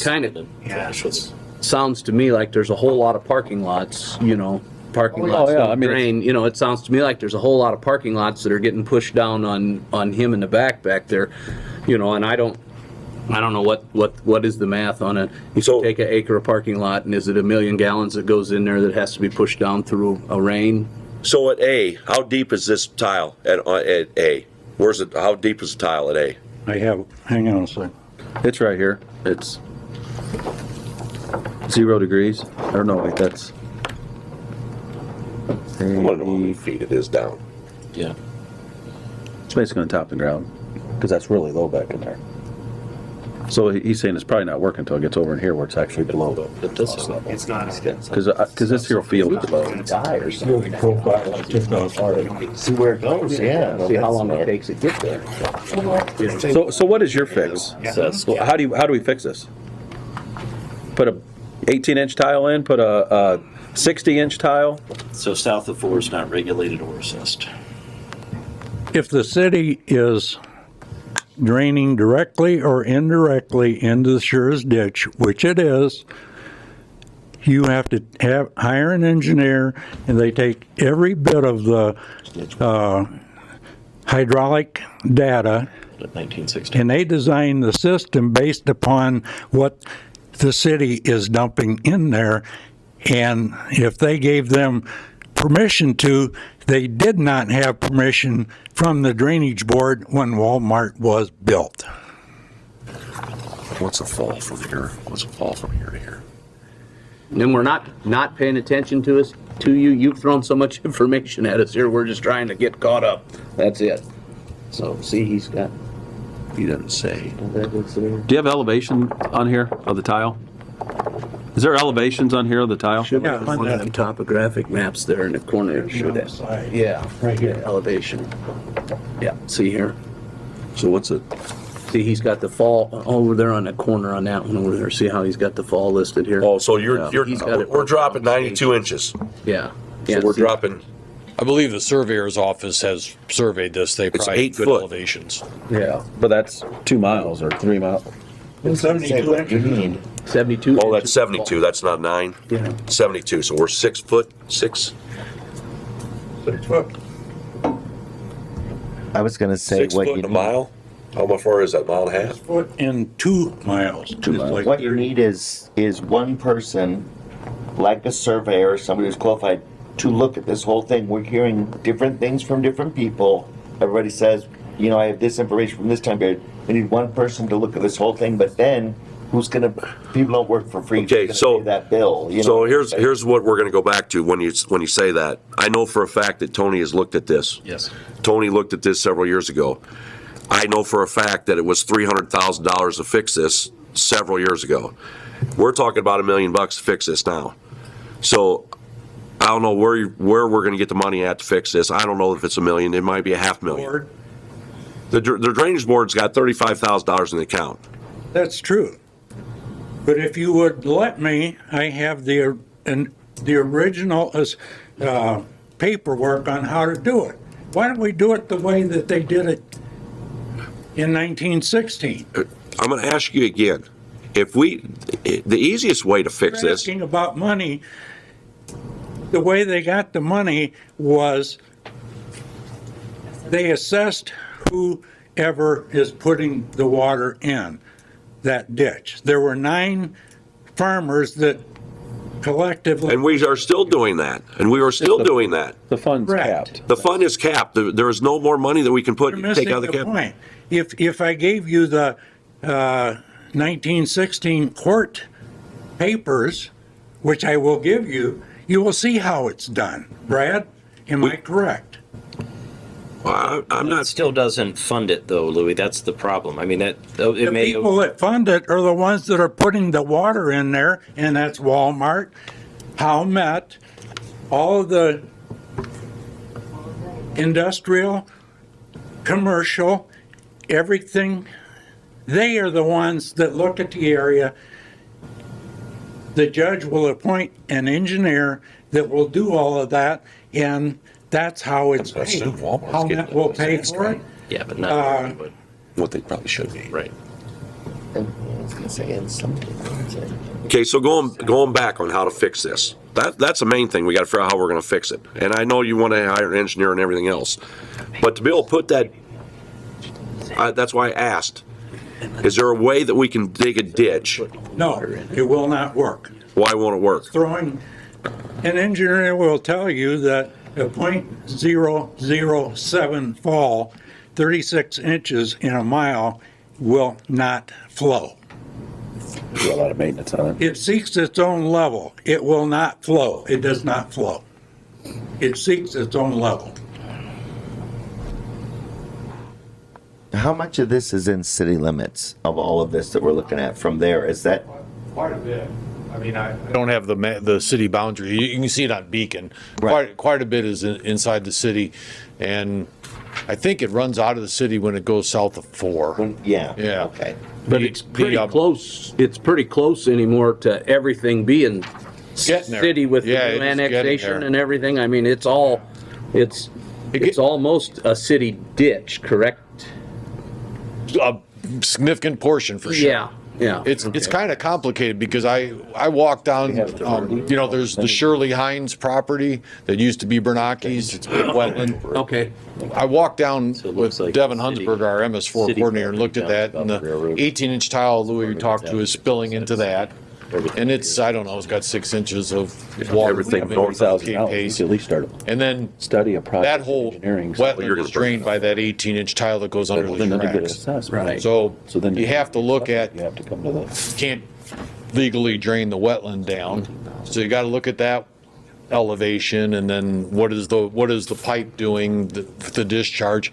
kind of sounds to me like there's a whole lot of parking lots, parking lots yeah, I don't mean, drain. It sounds to me like there's a whole lot of parking lots that are getting pushed down on him in the back there, and I don't know what is the math on it. You So- take an acre of parking lot, and is it 1 million gallons that goes in there that has to be pushed down through a rain? So at A, how deep is this tile at A? How deep is the tile at A? Hang on a second. It's right here. It's 0 degrees. Or no, wait, that's. I want to know how many feet it is down. Yeah. It's basically on top of the ground, because that's really low back in there. So he's saying it's probably not working until it gets over in here where it's actually below. It does look level. It's not. Because this here field is low. See where it goes, yeah. See how long it takes to get there. So what is your fix? Well, how do we fix this? Put a 18-inch tile in, put a 60-inch tile? So south of 4 is not regulated or assessed. If the city is draining directly or indirectly into the Schurz ditch, which it is, you have to hire an engineer, and they take every bit of the hydraulic data, 1960. and they design the system based upon what the city is dumping in there. And if they gave them permission to, they did not have permission from the drainage board when Walmart was built. What's a fall from here? What's a fall from here to here? And we're not paying attention to you. You've thrown so much information at us here. We're just trying to get caught up. That's it. So see, he doesn't say. Do you have elevation on here of the tile? Is there elevations on here of the tile? Should be one of them topographic maps there in the corner. Show that. Yeah, right here. Elevation. Yeah, see here? So what's it? See, he's got the fall over there on the corner on that one over there. See how he's got the fall listed here? Oh, so we're dropping 92 inches. Yeah. So we're dropping. I believe the surveyor's office has surveyed this. They It's probably 8 good foot. elevations. Yeah. But that's 2 miles or 3 miles. 72 inches. 72. Oh, that's 72. That's not 9. Yeah. 72. So we're 6 foot, 6. 6 foot. I was gonna say 6 what foot you in a mile. How much far is that? Mile and a half? Foot in 2 miles. 2 miles. What you need is one person, like a surveyor, somebody who's qualified, to look at this whole thing. We're hearing different things from different people. Everybody says, you know, I have this information from this time period. We need one person to look at this whole thing, but then people don't work for free. Okay, Who's so gonna pay that bill. You So know? here's what we're going to go back to when you say that. I know for a fact that Tony has looked at this. Yes. Tony looked at this several years ago. I know for a fact that it was $300,000 to fix this several years ago. We're talking about $1 million to fix this now. So I don't know where we're going to get the money at to fix this. I don't know if it's $1 million. It might be $500,000. The drainage board's got $35,000 in the account. That's true. But if you would let me, I have the original paperwork on how to do it. Why don't we do it the way that they did it in 1916? I'm going to ask you again. The easiest way to fix You're this. asking about money. The way they got the money was they assessed whoever is putting the water in that ditch. There were 9 farmers that collectively. And we are still doing that. And we are still doing that. The fund's Correct. capped. The fund is capped. There is no more money that we can You're missing take out of the cap. point. If I gave you the 1916 court papers, which I will give you, you will see how it's done. Brad, am I correct? Well, I'm It not. still doesn't fund it though, Louis. That's the problem. I mean, The people that fund it are the ones that are putting the water in there, and that's Walmart, Howmet, all of the industrial, commercial, everything. They are the ones that look at the area. The judge will appoint an engineer that will do all of that, and that's how it's paid. Howmet will pay for it. Yeah, but not but What they probably should be. right. Okay, so going back on how to fix this. That's the main thing. We got to figure out how we're going to fix it. And I know you want to hire an engineer and everything else, but to be able to put that, that's why I asked. Is there a way that we can dig a ditch? No, it will not work. Why won't it work? Throwing, an engineer will tell you that a .007 fall, 36 inches in a mile, will not flow. Do a lot of maintenance on it. It seeks its own level. It will not flow. It does not flow. It seeks its own level. How much of this is in city limits of all of this that we're looking at from there? Is that Quite a bit. I mean, I don't have the city boundary. You can see it on Beacon. Quite a bit is inside the city, and I think it runs out of the city when it goes south of 4. Yeah. Yeah. Okay. But it's pretty close. It's pretty close anymore to everything being getting there. city with the Yeah, new it's getting annexation there. and everything. I mean, it's almost a city ditch, correct? A significant portion for sure. Yeah, yeah. It's kind of complicated because I walk down, there's the Shirley Hines property that used to be Bernanke's, it's been wetland. Okay. I walked down with Devin Hunsberger, our MS4 coordinator, and looked at that, and the 18-inch tile Louis we talked to is spilling into that. And it's, I don't know, it's got 6 inches of water. Everything moving north at 1,000 hours, pace. you at least start And then study a project. that whole wetland is drained by that 18-inch tile that goes under the tracks. Right. So then you have to look at, You have to come to the. can't legally drain the wetland down. So you got to look at that elevation, and then what is the pipe doing, the discharge?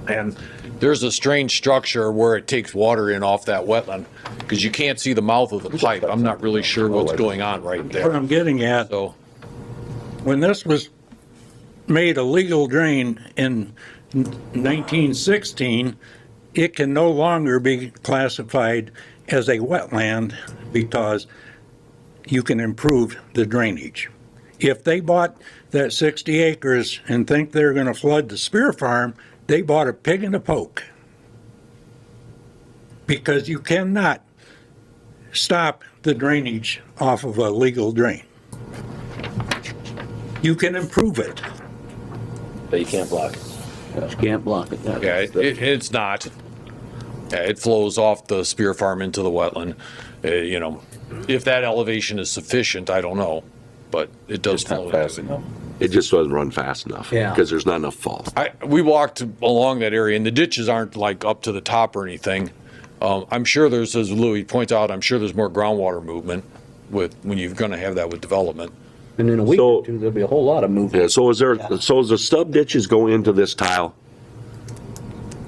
And there's a strange structure where it takes water in off that wetland, because you can't see the mouth of the pipe. I'm not really sure what's going on right What there. I'm getting at, So, when this was made a legal drain in 1916, it can no longer be classified as a wetland because you can improve the drainage. If they bought that 60 acres and think they're going to flood the Spear Farm, they bought a pig in a poke. Because you cannot stop the drainage off of a legal drain. You can improve it. But you can't block it. You can't block it. yeah, it's not. Yeah, it flows off the Spear Farm into the wetland. If that elevation is sufficient, I don't know, but it does flow. Fast enough. It just doesn't run fast enough. Yeah. Because there's not enough fall. We walked along that area, and the ditches aren't like up to the top or anything. I'm sure there's, as Louis points out, I'm sure there's more groundwater movement when you're going to have that with development. And in a week or two, there'll be a whole lot of movement. Yeah, so is the stub ditches go into this tile?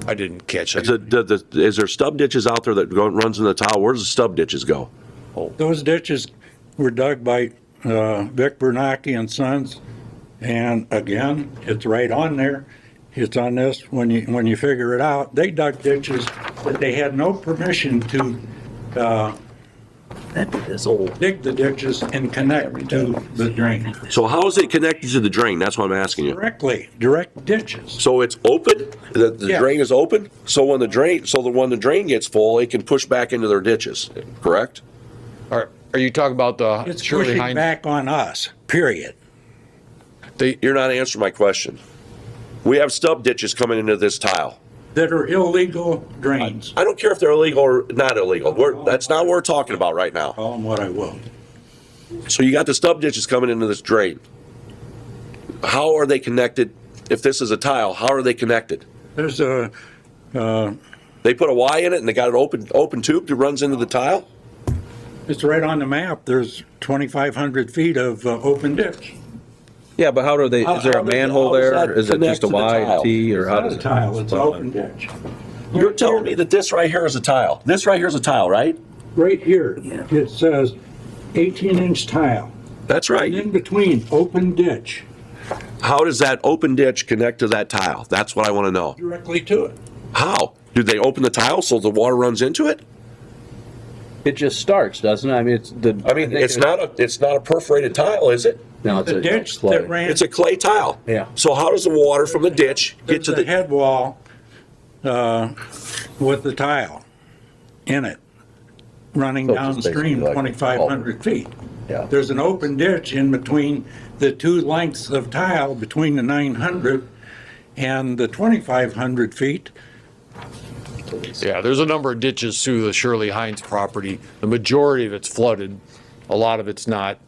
I didn't catch Is, that. is there stub ditches out there that runs in the tile? Where does the stub ditches go? Those ditches were dug by Vic Bernanke and Sons, and again, it's right on there. It's on this when you figure it out. They dug ditches that they had no permission to dig the ditches and connect to the drain. So how is it connected to the drain? That's what I'm asking you. Direct ditches. So it's open? The Yes. drain is open? So when the drain gets full, it can push back into their ditches, correct? Are you talking about the It's Shirley pushing Hines? back on us, period. You're not answering my question. We have stub ditches coming into this tile. That are illegal drains. I don't care if they're illegal or not illegal. That's not what we're talking about right now. Call them what I will. So you got the stub ditches coming into this drain. How are they connected? If this is a tile, how are they connected? There's a, They put a Y in it and they got an open tube that runs into the tile? it's right on the map. There's 2,500 feet of open ditch. Yeah, but how do they, is there a manhole there? Or is it just a Y, a T, or how It's does not a it? tile, it's an open ditch. You're telling me that this right here is a tile? This right here is a tile, right? Right here, it says 18-inch tile. That's right. And in between, open ditch, How does that open ditch connect to that tile? That's what I want to know. directly to it. How? Do they open the tile so the water runs into it? It just starts, doesn't it? I mean, it's not a perforated tile, is it? No, it's The a ditch clay. that ran. It's a clay tile. Yeah. So how does the water from the ditch get There's to a the? head wall with the tile in it, running So it's just downstream basically like 2,500 feet. Yeah. There's an open ditch in between the two lengths of tile, between the 900 and the 2,500 feet. Yeah, there's a number of ditches through the Shirley Hines property. The majority of it's flooded, a lot of it's not.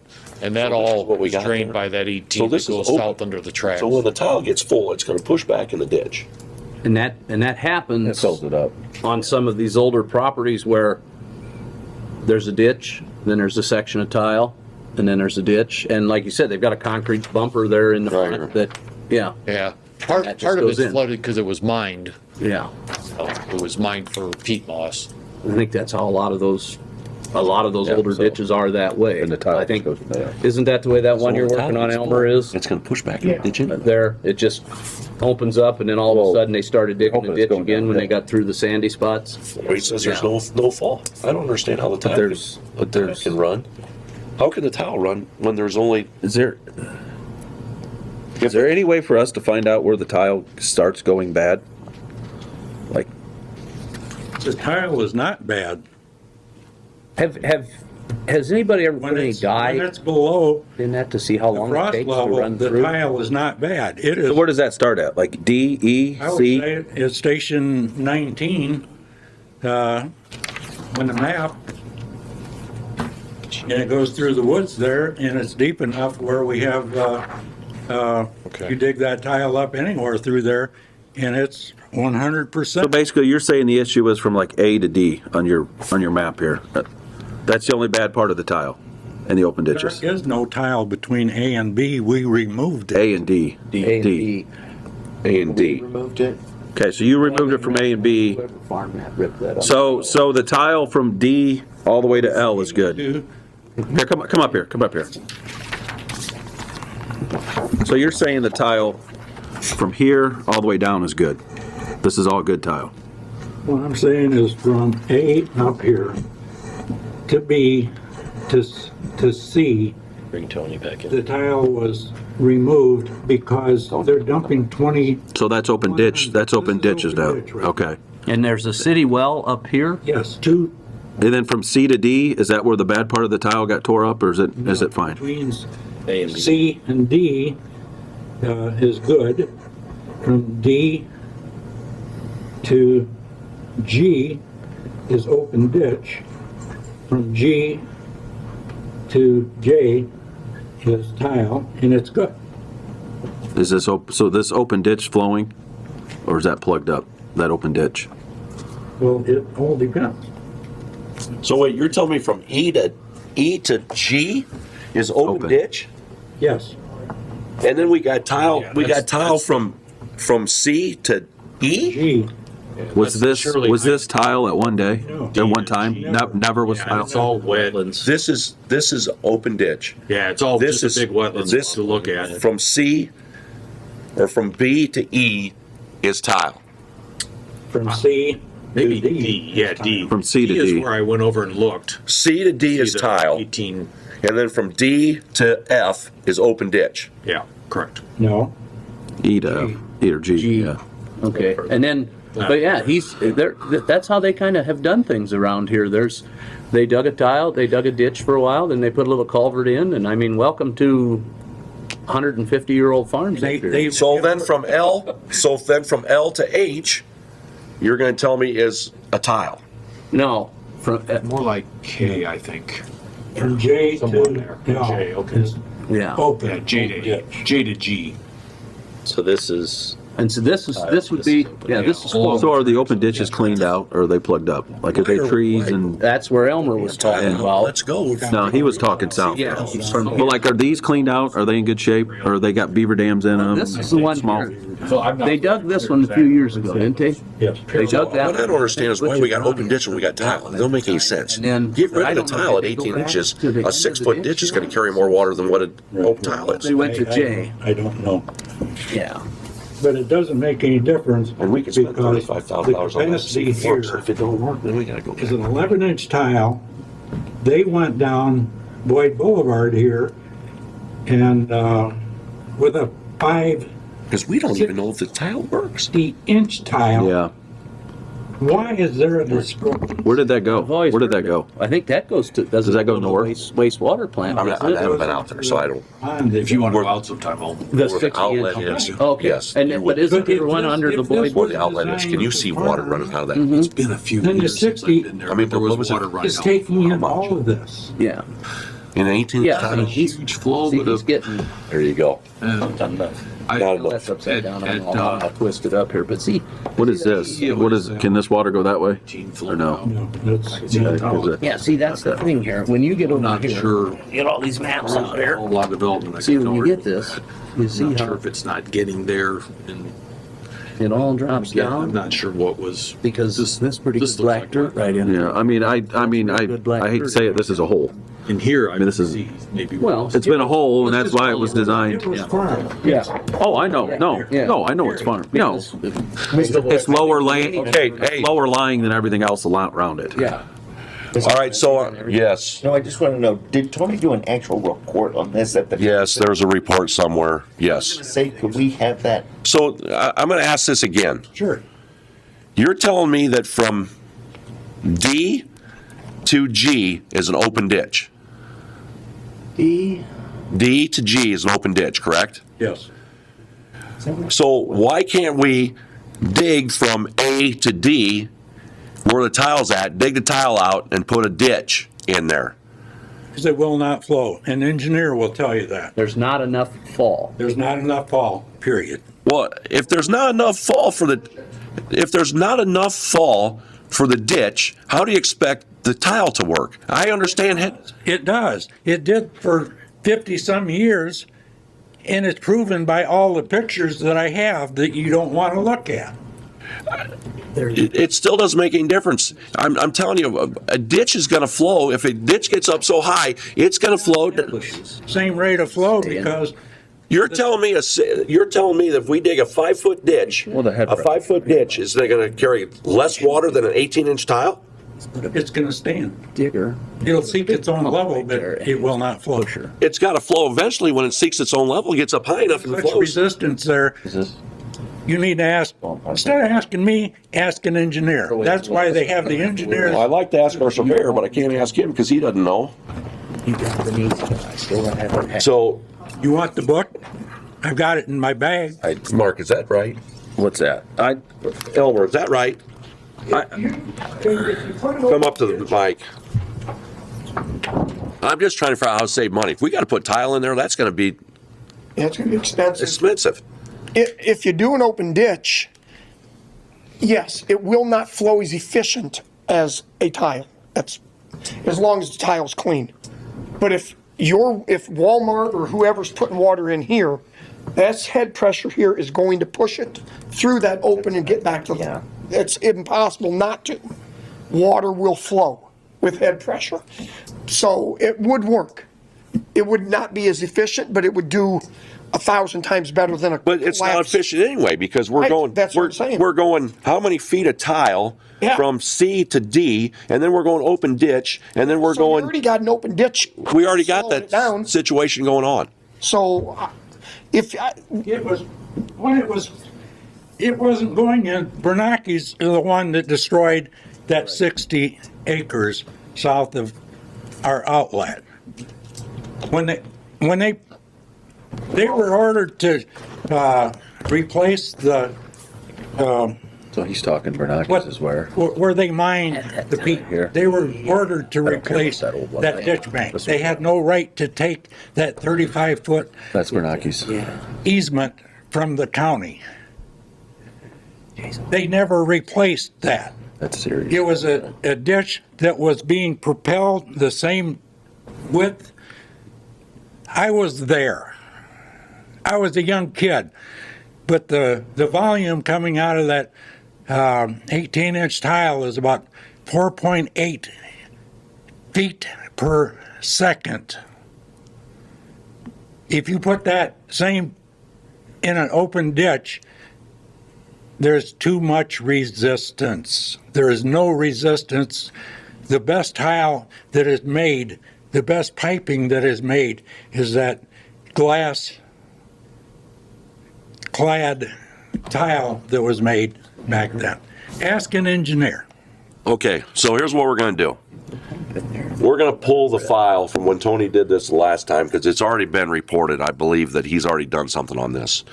And that all is drained by that 18 that goes south under the tracks. So when the tile gets full, it's going to push back in the ditch. And that happens. It fills it up. On some of these older properties where there's a ditch, then there's a section of tile, and then there's a ditch. And like you said, they've got a concrete bumper there in the front that, yeah. Yeah. That Part just of goes it's in. flooded because it was mined. Yeah. It was mined for peat moss. I think that's how a lot of those older ditches are that way. And the tile I think, goes there. isn't that the way that one So you're when the working tile on, gets Elmer, full, is? It's going to push back in the ditch. There, it just opens up, and then all of a sudden they started digging the Hoping it's ditch going again down when there. they got through the sandy spots. He says there's no fall. I don't understand how the tile there's- can run. How can the tile run when there's only, Is there any way for us to find out where the tile starts going bad? Like, The tile is not bad. Has anybody ever put any When dye it's below in that to see how the long it frost takes to level, run the through? tile is not bad. It so is, where does that start at? Like D, E, I would C? say it's station 19, when the map, and it goes through the woods there, and it's deep enough where we have, you dig that tile up anywhere through there, and it's 100%. So basically, you're saying the issue is from like A to D on your map here. That's the only bad part of the tile and the open ditches. There is no tile between A and B. We removed it. A and D. A and B. A and D? Removed it. Okay, so you removed it from A and B. Whoever farmed that ripped that up. So the tile from D all the way to L is good. Here, come up here. So you're saying the tile from here all the way down is good. This is all good tile. What I'm saying is from A up here to B to C, Bring Tony back in. the tile was removed because they're dumping 20, So that's open ditch. That's open This is ditches open now. ditch right Okay. And there's a city well up here? yes, two And then from C to D, is that where the bad part of the tile got tore up, or is it fine? between A and B. C and D is good. From D to G is open ditch. From G to J is tile, and it's good. Is this so this open ditch flowing, or is that plugged up? That open ditch. Well, it all depends. So wait, you're telling me from E to G is open ditch? Yes. And then we got tile, from C to E? G. Was this surely- tile at one day? No. At one time? Never was Yeah, tile. it's all wetlands. This is open ditch. Yeah, it's all This just a is- big wetlands this- to look at. From C, or from B to E is tile. From C Maybe to D, yeah, D. From C to D D. is where I went over and looked. C to D is See the tile, 18, and then from D to F is open ditch. yeah, correct. No. E to F, E or G. Yeah. Okay, and then, but yeah, that's how they kind of have done things around here. They dug a tile, they dug a ditch for a while, then they put a little culvert in, and I mean, welcome to 150-year-old farms. up here. So then from L to H, you're gonna tell me is a tile. No, from, More like K, I think. From J Somewhere to there. L J, okay. is yeah. open. Yeah, J to G. So this is, And so this would be, yeah, this is full. So are the open ditches cleaned out, or are they plugged up? Like are they trees and? That's where Elmer was talking about. Let's go. No, he was talking south. Yeah. Well, like, are these cleaned out? Are they in good shape? Or they got beaver dams in them? This is the one Small. here. They dug this one a few years ago, didn't they? Yes. They dug that. What I don't understand is why we got open ditch when we got tile. It don't make any sense. And then- Get rid I of the don't know tile if at they go 18 back inches. to the end A of the 6-foot ditch is gonna carry more water than what an open tile is. They went to J. I don't know. Yeah. But it doesn't make any difference. And we can spend because $35,000 the on capacity that. here So if it don't work, then we gotta go. is an 11-inch tile. They went down Boyd Boulevard here and with a 50-inch Because we don't even know if the tile works. tile. Yeah. Why is there a discrepancy? Where did that go? I've always Where did heard that go? I think that goes to, Does that go to the north? Wastewater plant. I mean, doesn't I it? haven't been out there, so I don't. If you want to go out sometime, I'll. The Where the 60 outlet inch. is. Okay. Yes. And you then, would. but isn't there one under the Boyd? Where the outlet is, can you see water running out of that? Mm-hmm. It's been a few Then the years since 60 I've been there. I mean, but there what was was it? water running It's out. taking in all of this. Yeah. In 18 Yeah. tile? Huge flow, See, but he's getting, There you go. not enough. Not enough. that's upside down. at, I'll twist it up here, but see. What is this? What is? Can this water go that way? Or no? No, that's, Is it- Yeah, see, that's the thing here. When you get over Not here, sure. get all these maps out here. A lot of development. I See, got when you over. get this, you see Not sure how if it's not getting there, and it all drops yeah, I'm down not sure what was. because this pretty good looks black like dirt right in. Yeah. I mean, I hate to say it. This is a hole. In here, I mean, this is- see maybe. Well, It's been a hole, and that's why it was designed. it was farm. yeah. Oh, I know. No, Yeah. no, I know it's farm. No, it's lower lying. Okay, hey. Lower lying than everything else around it. Yeah. All right, so, yes. No, I just want to know, did Tony do an actual report on this at the? Yes, there's a report somewhere, yes. Say, could we have that? So I'm going to ask this again. Sure. You're telling me that from D to G is an open ditch? D to G is an open ditch, correct? Yes. So why can't we dig from A to D, where the tile's at, dig the tile out and put a ditch in there? Because it will not flow. An engineer will tell you that. There's not enough fall. There's not enough fall, period. Well, if there's not enough fall for the ditch, how do you expect the tile to work? I understand it. It does. It did for 50-some years, and it's proven by all the pictures that I have that you don't want to look at. It still doesn't make any difference. I'm telling you, a ditch is going to flow. If a ditch gets up so high, it's going to flow. Same rate of flow because you're telling me that if we dig a 5-foot ditch, a 5-foot ditch is going to carry less water than an 18-inch tile? it's going to stand. Digger. It'll seek its own level, but it will not flow. It's got to flow eventually when it seeks its own level, gets up high enough and Such flows. resistance there. You need to ask, instead of asking me, ask an engineer. That's why they have the engineers. Well, I like to ask our surveyor, but I can't ask him because he doesn't know. So, you want the book? I've got it in my bag. Mark, is that right? What's that? Elmer, is that right? Come up to the mic. I'm just trying to figure out how to save money. If we got to put tile in there, that's going to be It's going to be expensive. expensive. If you do an open ditch, yes, it will not flow as efficient as a tile. That's as long as the tile's clean. But if Walmart or whoever's putting water in here, that's head pressure here is going to push it through that open and get back to the. It's impossible not to. Water will flow with head pressure. So it would work. It would not be as efficient, but it would do 1,000 times better than a. But it's not efficient anyway because we're going. That's what I'm saying. We're going how many feet of tile from C to D, and then we're going open ditch, and then we're going. We already got an open ditch. We already got that situation going on. So, It wasn't going in. Bernanke's the one that destroyed that 60 acres south of our outlet. When they were ordered to replace the. So he's talking Bernanke's is where they mined the peat. They were ordered to replace that ditch bank. They had no right to take that 35-foot. That's Bernanke's easement from the county. They never replaced that. That's serious. It was a ditch that was being propelled the same width. I was there. I was a young kid, but the volume coming out of that 18-inch tile is about 4.8 feet per second. If you put that same in an open ditch, there's too much resistance. There is no resistance. The best tile that is made, the best piping that is made is that glass clad tile that was made back then. Ask an engineer. Okay, so here's what we're going to do. We're going to pull the file from when Tony did this last time because it's already been reported. I believe that he's already done something on this.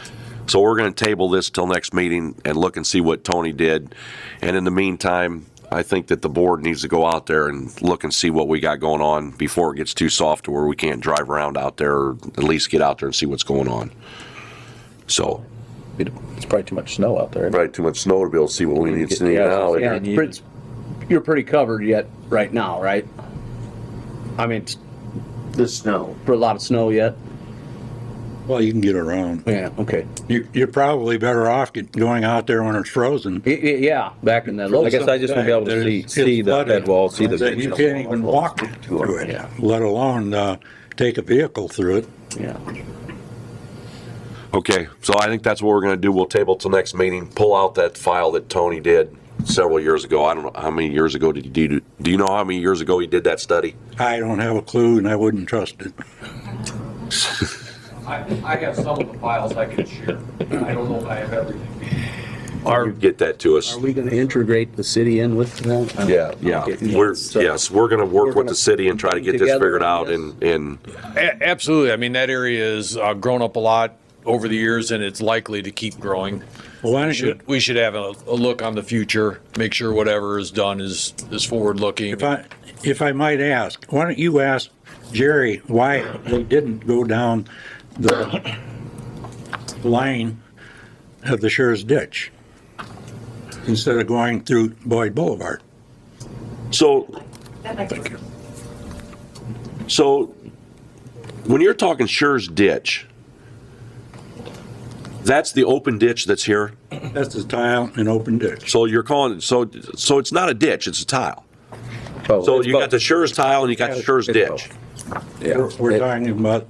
So we're going to table this till next meeting and look and see what Tony did. And in the meantime, I think that the board needs to go out there and look and see what we got going on before it gets too soft to where we can't drive around out there, or at least get out there and see what's going on. So. It's probably too much snow out there. Probably too much snow to be able to see what we need to see now. You're pretty covered yet right now, right? I mean, the snow. For a lot of snow yet. Well, you can get around. Yeah, okay. You're probably better off going out there when it's frozen. Yeah, back in that low. I guess I just want to be able to see the bed wall, see the. You can't even walk through it, let alone take a vehicle through it. Yeah. Okay, so I think that's what we're going to do. We'll table till next meeting, pull out that file that Tony did several years ago. I don't know how many years ago did he Do you know how many years ago he did that study? I don't have a clue, and I wouldn't trust it. I have some of the files I can share. I don't know if I have everything. You get that to us. Are we gonna integrate the city in with that? Yeah. Okay. We're gonna work with the city and try to get this Together, figured out and Absolutely. I mean, that area has grown up a lot over the years, and it's likely to keep growing. Well, why don't you, We should have a look on the future, make sure whatever is done is forward-looking. if I might ask, why don't you ask Jerry why they didn't go down the line of the Schurz Ditch instead of going through Boyd Boulevard? So when you're talking Schurz Ditch, that's the open ditch that's here? That's a tile and open ditch. So you're calling it, so it's not a ditch, it's a tile. So you got the Schurz tile and you got the Schurz ditch. We're talking about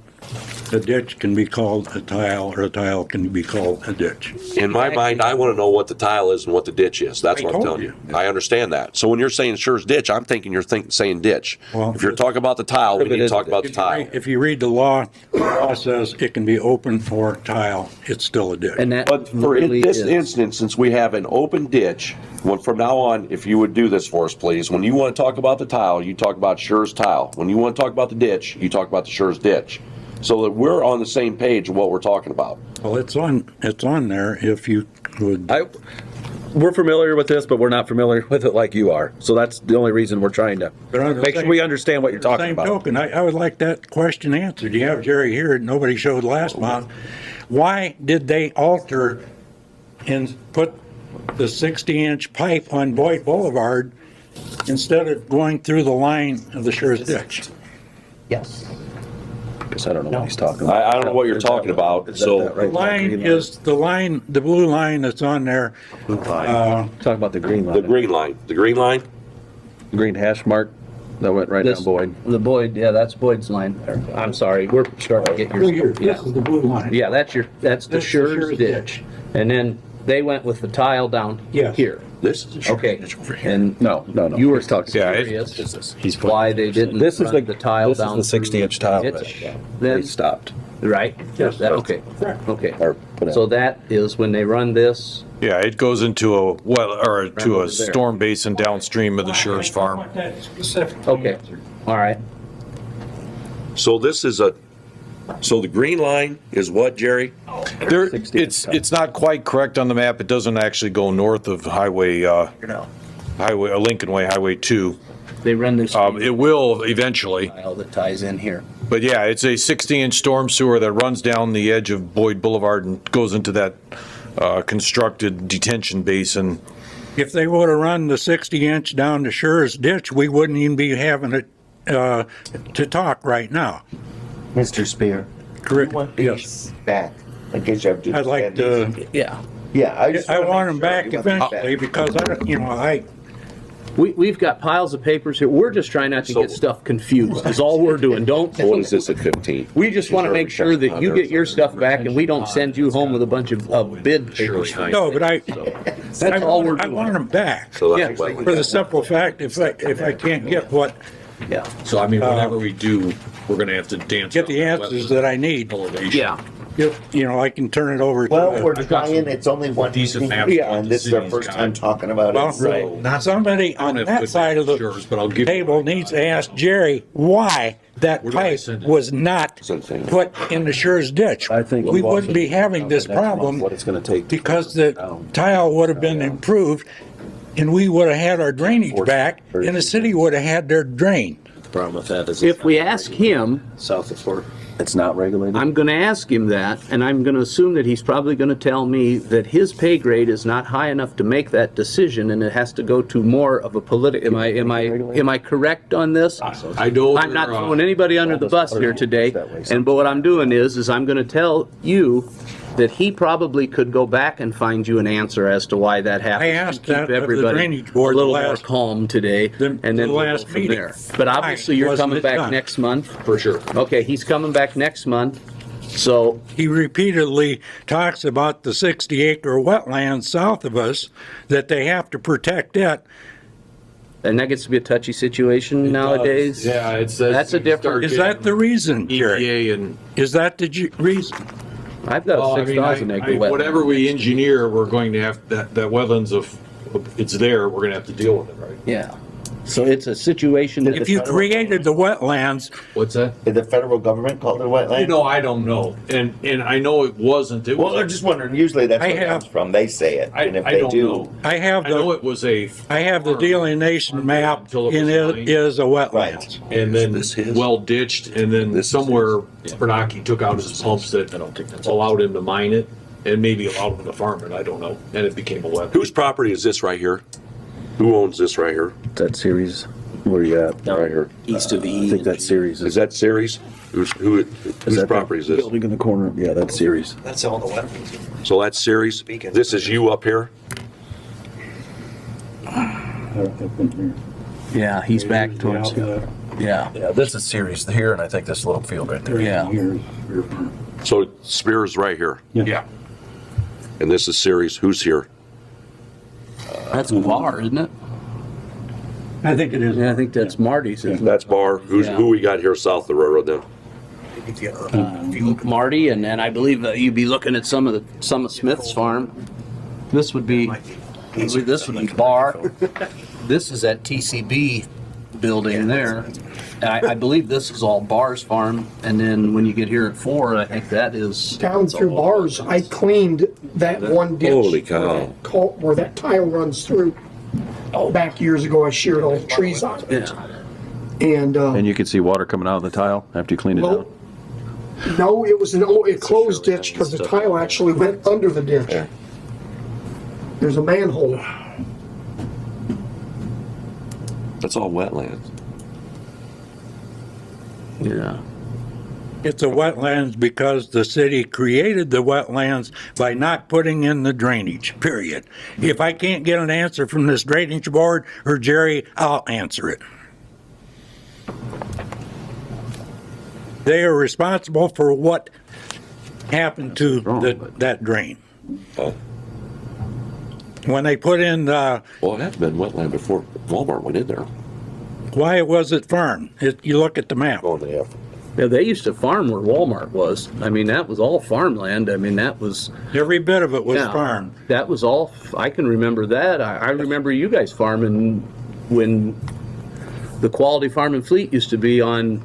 a ditch can be called a tile, or a tile can be called a ditch. In my mind, I want to know what the tile is and what the ditch is. That's what I'm telling you. I understand that. So when you're saying Schurz ditch, I'm thinking you're saying ditch. Well, if you're talking about the tile, we need to talk about the tile. If you read the law says it can be open or tile, it's still a ditch. And that But for in this instance, since we have an open ditch, from now on, if you would do this for us, please, when you want to talk about the tile, you talk about Schurz tile. When you want to talk about the ditch, you talk about the Schurz ditch. So that we're on the same page of what we're talking about. Well, it's on there if you would. We're familiar with this, but we're not familiar with it like you are. So that's the only reason we're trying to make sure we understand what you're talking about. Same token, I would like that question answered. You have Jerry here, nobody showed last month. Why did they alter and put the 60-inch pipe on Boyd Boulevard instead of going through the line of the Schurz ditch? Yes. Because I don't know what he's talking about. I don't know what you're talking about. So The line is the line, the blue line that's on there. Talking about the green line. the green line, the green line. The green hash mark that went right down Boyd. The Boyd, yeah, that's Boyd's line there. I'm sorry, we're starting to get your. This is the blue line. Yeah, that's the Schurz ditch. And then they went with the tile down here. This is Okay, and No. you were curious why they didn't This is run the tile this down. is the 60-inch tile Ditch. that Then, they stopped. right? Yes. Okay, okay. Or put in. So that is when they run this, Yeah, it goes into a to over a there. storm basin downstream of the Schurz farm. okay, all right. So this is so the green line is what, Jerry? There, it's not quite correct on the map. It doesn't actually go north of Highway Lincoln Way, Highway 2. They run this It will eventually. tile that ties in here. But yeah, it's a 60-inch storm sewer that runs down the edge of Boyd Boulevard and goes into that constructed detention basin. If they would have run the 60-inch down the Schurz ditch, we wouldn't even be having it to talk right now. Mr. Spear. Correct. You want these back? I guess you have to. I'd like to. Yeah. Yeah, I want them back eventually because We've got piles of papers here. We're just trying not to get stuff confused, is all we're doing. What is this at 15? We just want to make sure that you get your stuff back and we don't send you home with a bunch of bid papers. No, but That's all we're I doing. want them back. So Yeah. that's For the simple fact, if I can't get what, Yeah. So I mean, whatever we do, we're gonna have to dance. get the around answers wetland that I need, elevation. Yeah. I can turn it over to. Well, we're trying, it's only one decent meeting, map and this is our city's first got. time talking about Well, it, so. somebody on that side of the Schurz, but I'll give table needs to ask Jerry why that Where do I pipe send it? was not put in the Schurz ditch. I think We wouldn't be having this next month problem what it's gonna take. because the tile would have been improved and we would have had our drainage back and the city would have had their drain. The problem with that is If we ask him, south of Fort, it's not regulated. I'm going to ask him that, and I'm going to assume that he's probably going to tell me that his pay grade is not high enough to make that decision, and it has to go to more of a political. Am I correct on this? I don't. I'm not throwing anybody under the bus here today, but what I'm doing is I'm going to tell you that he probably could go back and find you an answer as to why that happened. I asked Keep that of the everybody drainage board a little the more last- calm today, and then the we'll go last from meeting. there. But obviously, you're Wasn't coming it back done? next month. For sure. Okay, he's coming back next month. So He repeatedly talks about the 60-acre wetland south of us, that they have to protect it. and that gets to be a touchy situation nowadays. Yeah, That's a different. Is that the reason, Jerry? EPA and. Is that the reason? I've got Well, a I mean, 6,000 acre wetland. whatever we engineer, we're going to have, that wetlands it's there, we're gonna have to deal with it, right? Yeah. So it's a situation that. If you created the wetlands, What's that? Did the federal government call it a wetland? No, I don't know. And I know it wasn't. It Well, was. I'm just wondering, usually that's I what it have- comes from, they say it, and if I they don't do. know. I have I know the, it was a. I have the delineation map, Until it and was it mined. is a wetlands. And then well ditched, and then somewhere Bernacchi took out his pumps that allowed him to mine it, and maybe allowed him to farm it, I don't know, and it became a wetland. Whose property is this right here? Who owns this right here? That series, where you at? Right here. East of E. I think that series Is that Ceres? Whose property is this? Building in the corner, yeah, that series. That's all the wetlands. So that's Ceres? This is you up here? Yeah, he's back towards. Yeah. Yeah, this is series here, and I think this little field right there. Yeah. So Spears right here, Yeah. and this is Ceres. Who's here? That's Bar, isn't it? I think it is. Yeah, I think that's Marty's. Isn't it? That's Bar. Who we got here south of the railroad then? Marty, and I believe that you'd be looking at some of Smith's farm. This would be Bar. This is that TCB building there. And I believe this is all Bar's farm, and then when you get here at 4, I think that is. Down through Bars, I cleaned that one ditch. Holy cow. Where that tile runs through. Back years ago, I sheared all the trees out of it. Yeah. And, you can see water coming out of the tile after you clean it out. no, it was a closed ditch because the tile actually went under the ditch. There's a manhole. That's all wetlands. Yeah. It's a wetlands because the city created the wetlands by not putting in the drainage, period. If I can't get an answer from this drainage board or Jerry, I'll answer it. They are responsible for what happened to that drain. Oh. When they put in, Well, it had been wetland before Walmart went in there. why was it farmed? You look at the map. Oh, they have. Yeah, they used to farm where Walmart was. I mean, that was all farmland. I mean, that was. Every bit of it was Yeah. farmed. That was all. I can remember that. I remember you guys farming when the Quality Farm and Fleet used to be on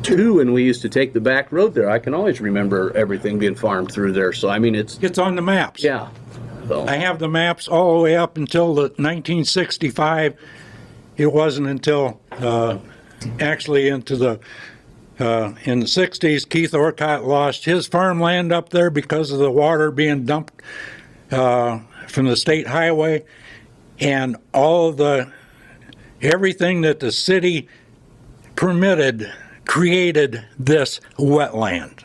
2, and we used to take the back road there. I can always remember everything being farmed through there. So I mean, it's on the maps. Yeah. So. I have the maps all the way up until the 1965. It wasn't until actually into the in the 60s, Keith Orcott lost his farmland up there because of the water being dumped from the state highway, and all of everything that the city permitted created this wetland.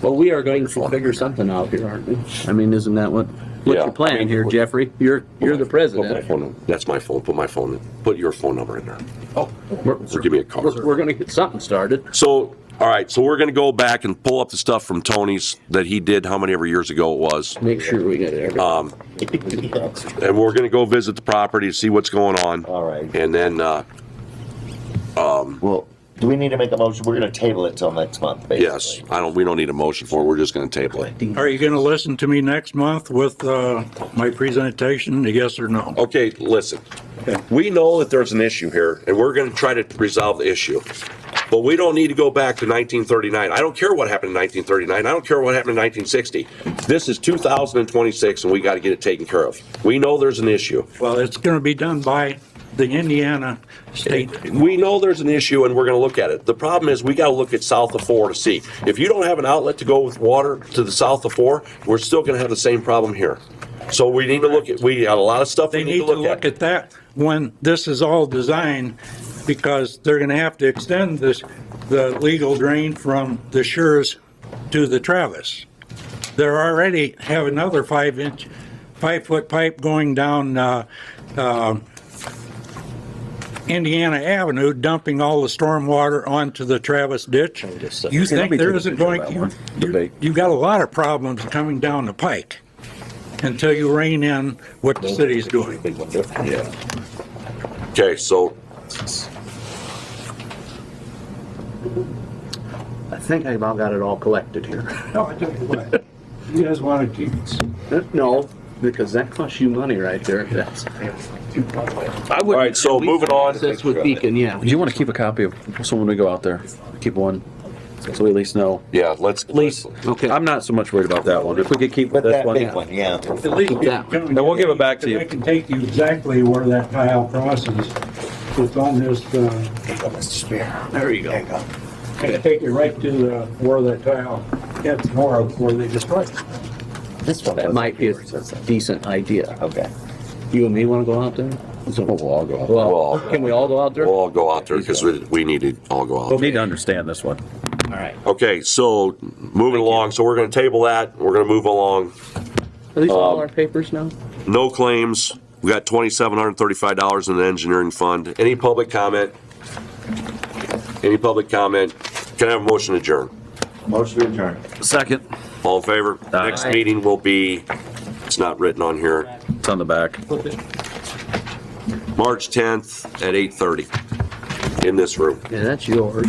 Well, we are going to figure something out here, aren't we? I mean, isn't that what's Yeah. your plan here, Jeffrey? You're the Put my president. phone in. That's my phone. Put my phone in. Put your phone number in there. Oh, Or give me a card. we're going to get something started. So, all right, so we're going to go back and pull up the stuff from Tony's that he did how many ever years ago it was. Make sure we get it. And we're going to go visit the property to see what's going on. All right. And then, Well, do we need to make a motion? We're gonna table it till next month, basically. yes, we don't need a motion for it. We're just going to table it. Are you going to listen to me next month with my presentation, yes or no? Okay, listen. We know that there's an issue here, and we're going to try to resolve the issue. But we don't need to go back to 1939. I don't care what happened in 1939. I don't care what happened in 1960. This is 2026, and we got to get it taken care of. We know there's an issue. Well, it's going to be done by the Indiana State. We know there's an issue, and we're going to look at it. The problem is we got to look at south of 4 to see. If you don't have an outlet to go with water to the south of 4, we're still going to have the same problem here. So we need to look at, we got a lot of stuff They we need to look at. that when this is all designed, because they're going to have to extend the legal drain from the Shures to the Travis. They're already have another 5-foot pipe going down Indiana Avenue, dumping all the storm water onto the Travis ditch. You think there isn't going, you've got a lot of problems coming down the pike. until you rein in what the city's doing. Okay, so I think I about got it all collected here. No, I tell you what, you guys want to keep it. No, because that costs you money right there. That's. all right, so moving on. That's with Beacon, yeah. Do you want to keep a copy of, so when we go out there, keep one, so we at least know? Yeah, let's. At least, Okay. I'm not so much worried about that one. If we could keep But this that one. big one, yeah. At least Yeah. and we'll give it back to you. I can take you exactly where that tile crosses. It's on this, There you go. I can take you right to where that tile hits north, where they destroyed it. That might be a decent idea. Okay. You and me want to go out there? We'll all go out. Well, can we all go out there? We'll all go out there because we need to all go out. We need to understand this one. All right. Okay, so moving along, so we're gonna table that, we're gonna move along. Are these all our papers now? No claims, we got $2,735 in the engineering fund. Any public comment? Any public comment? Can I have a motion to adjourn? Motion to adjourn. Second. All in favor? Next meeting will be, it's not written on here, It's on the back. March 10th at 8:30 in this room. Yeah, that's yours.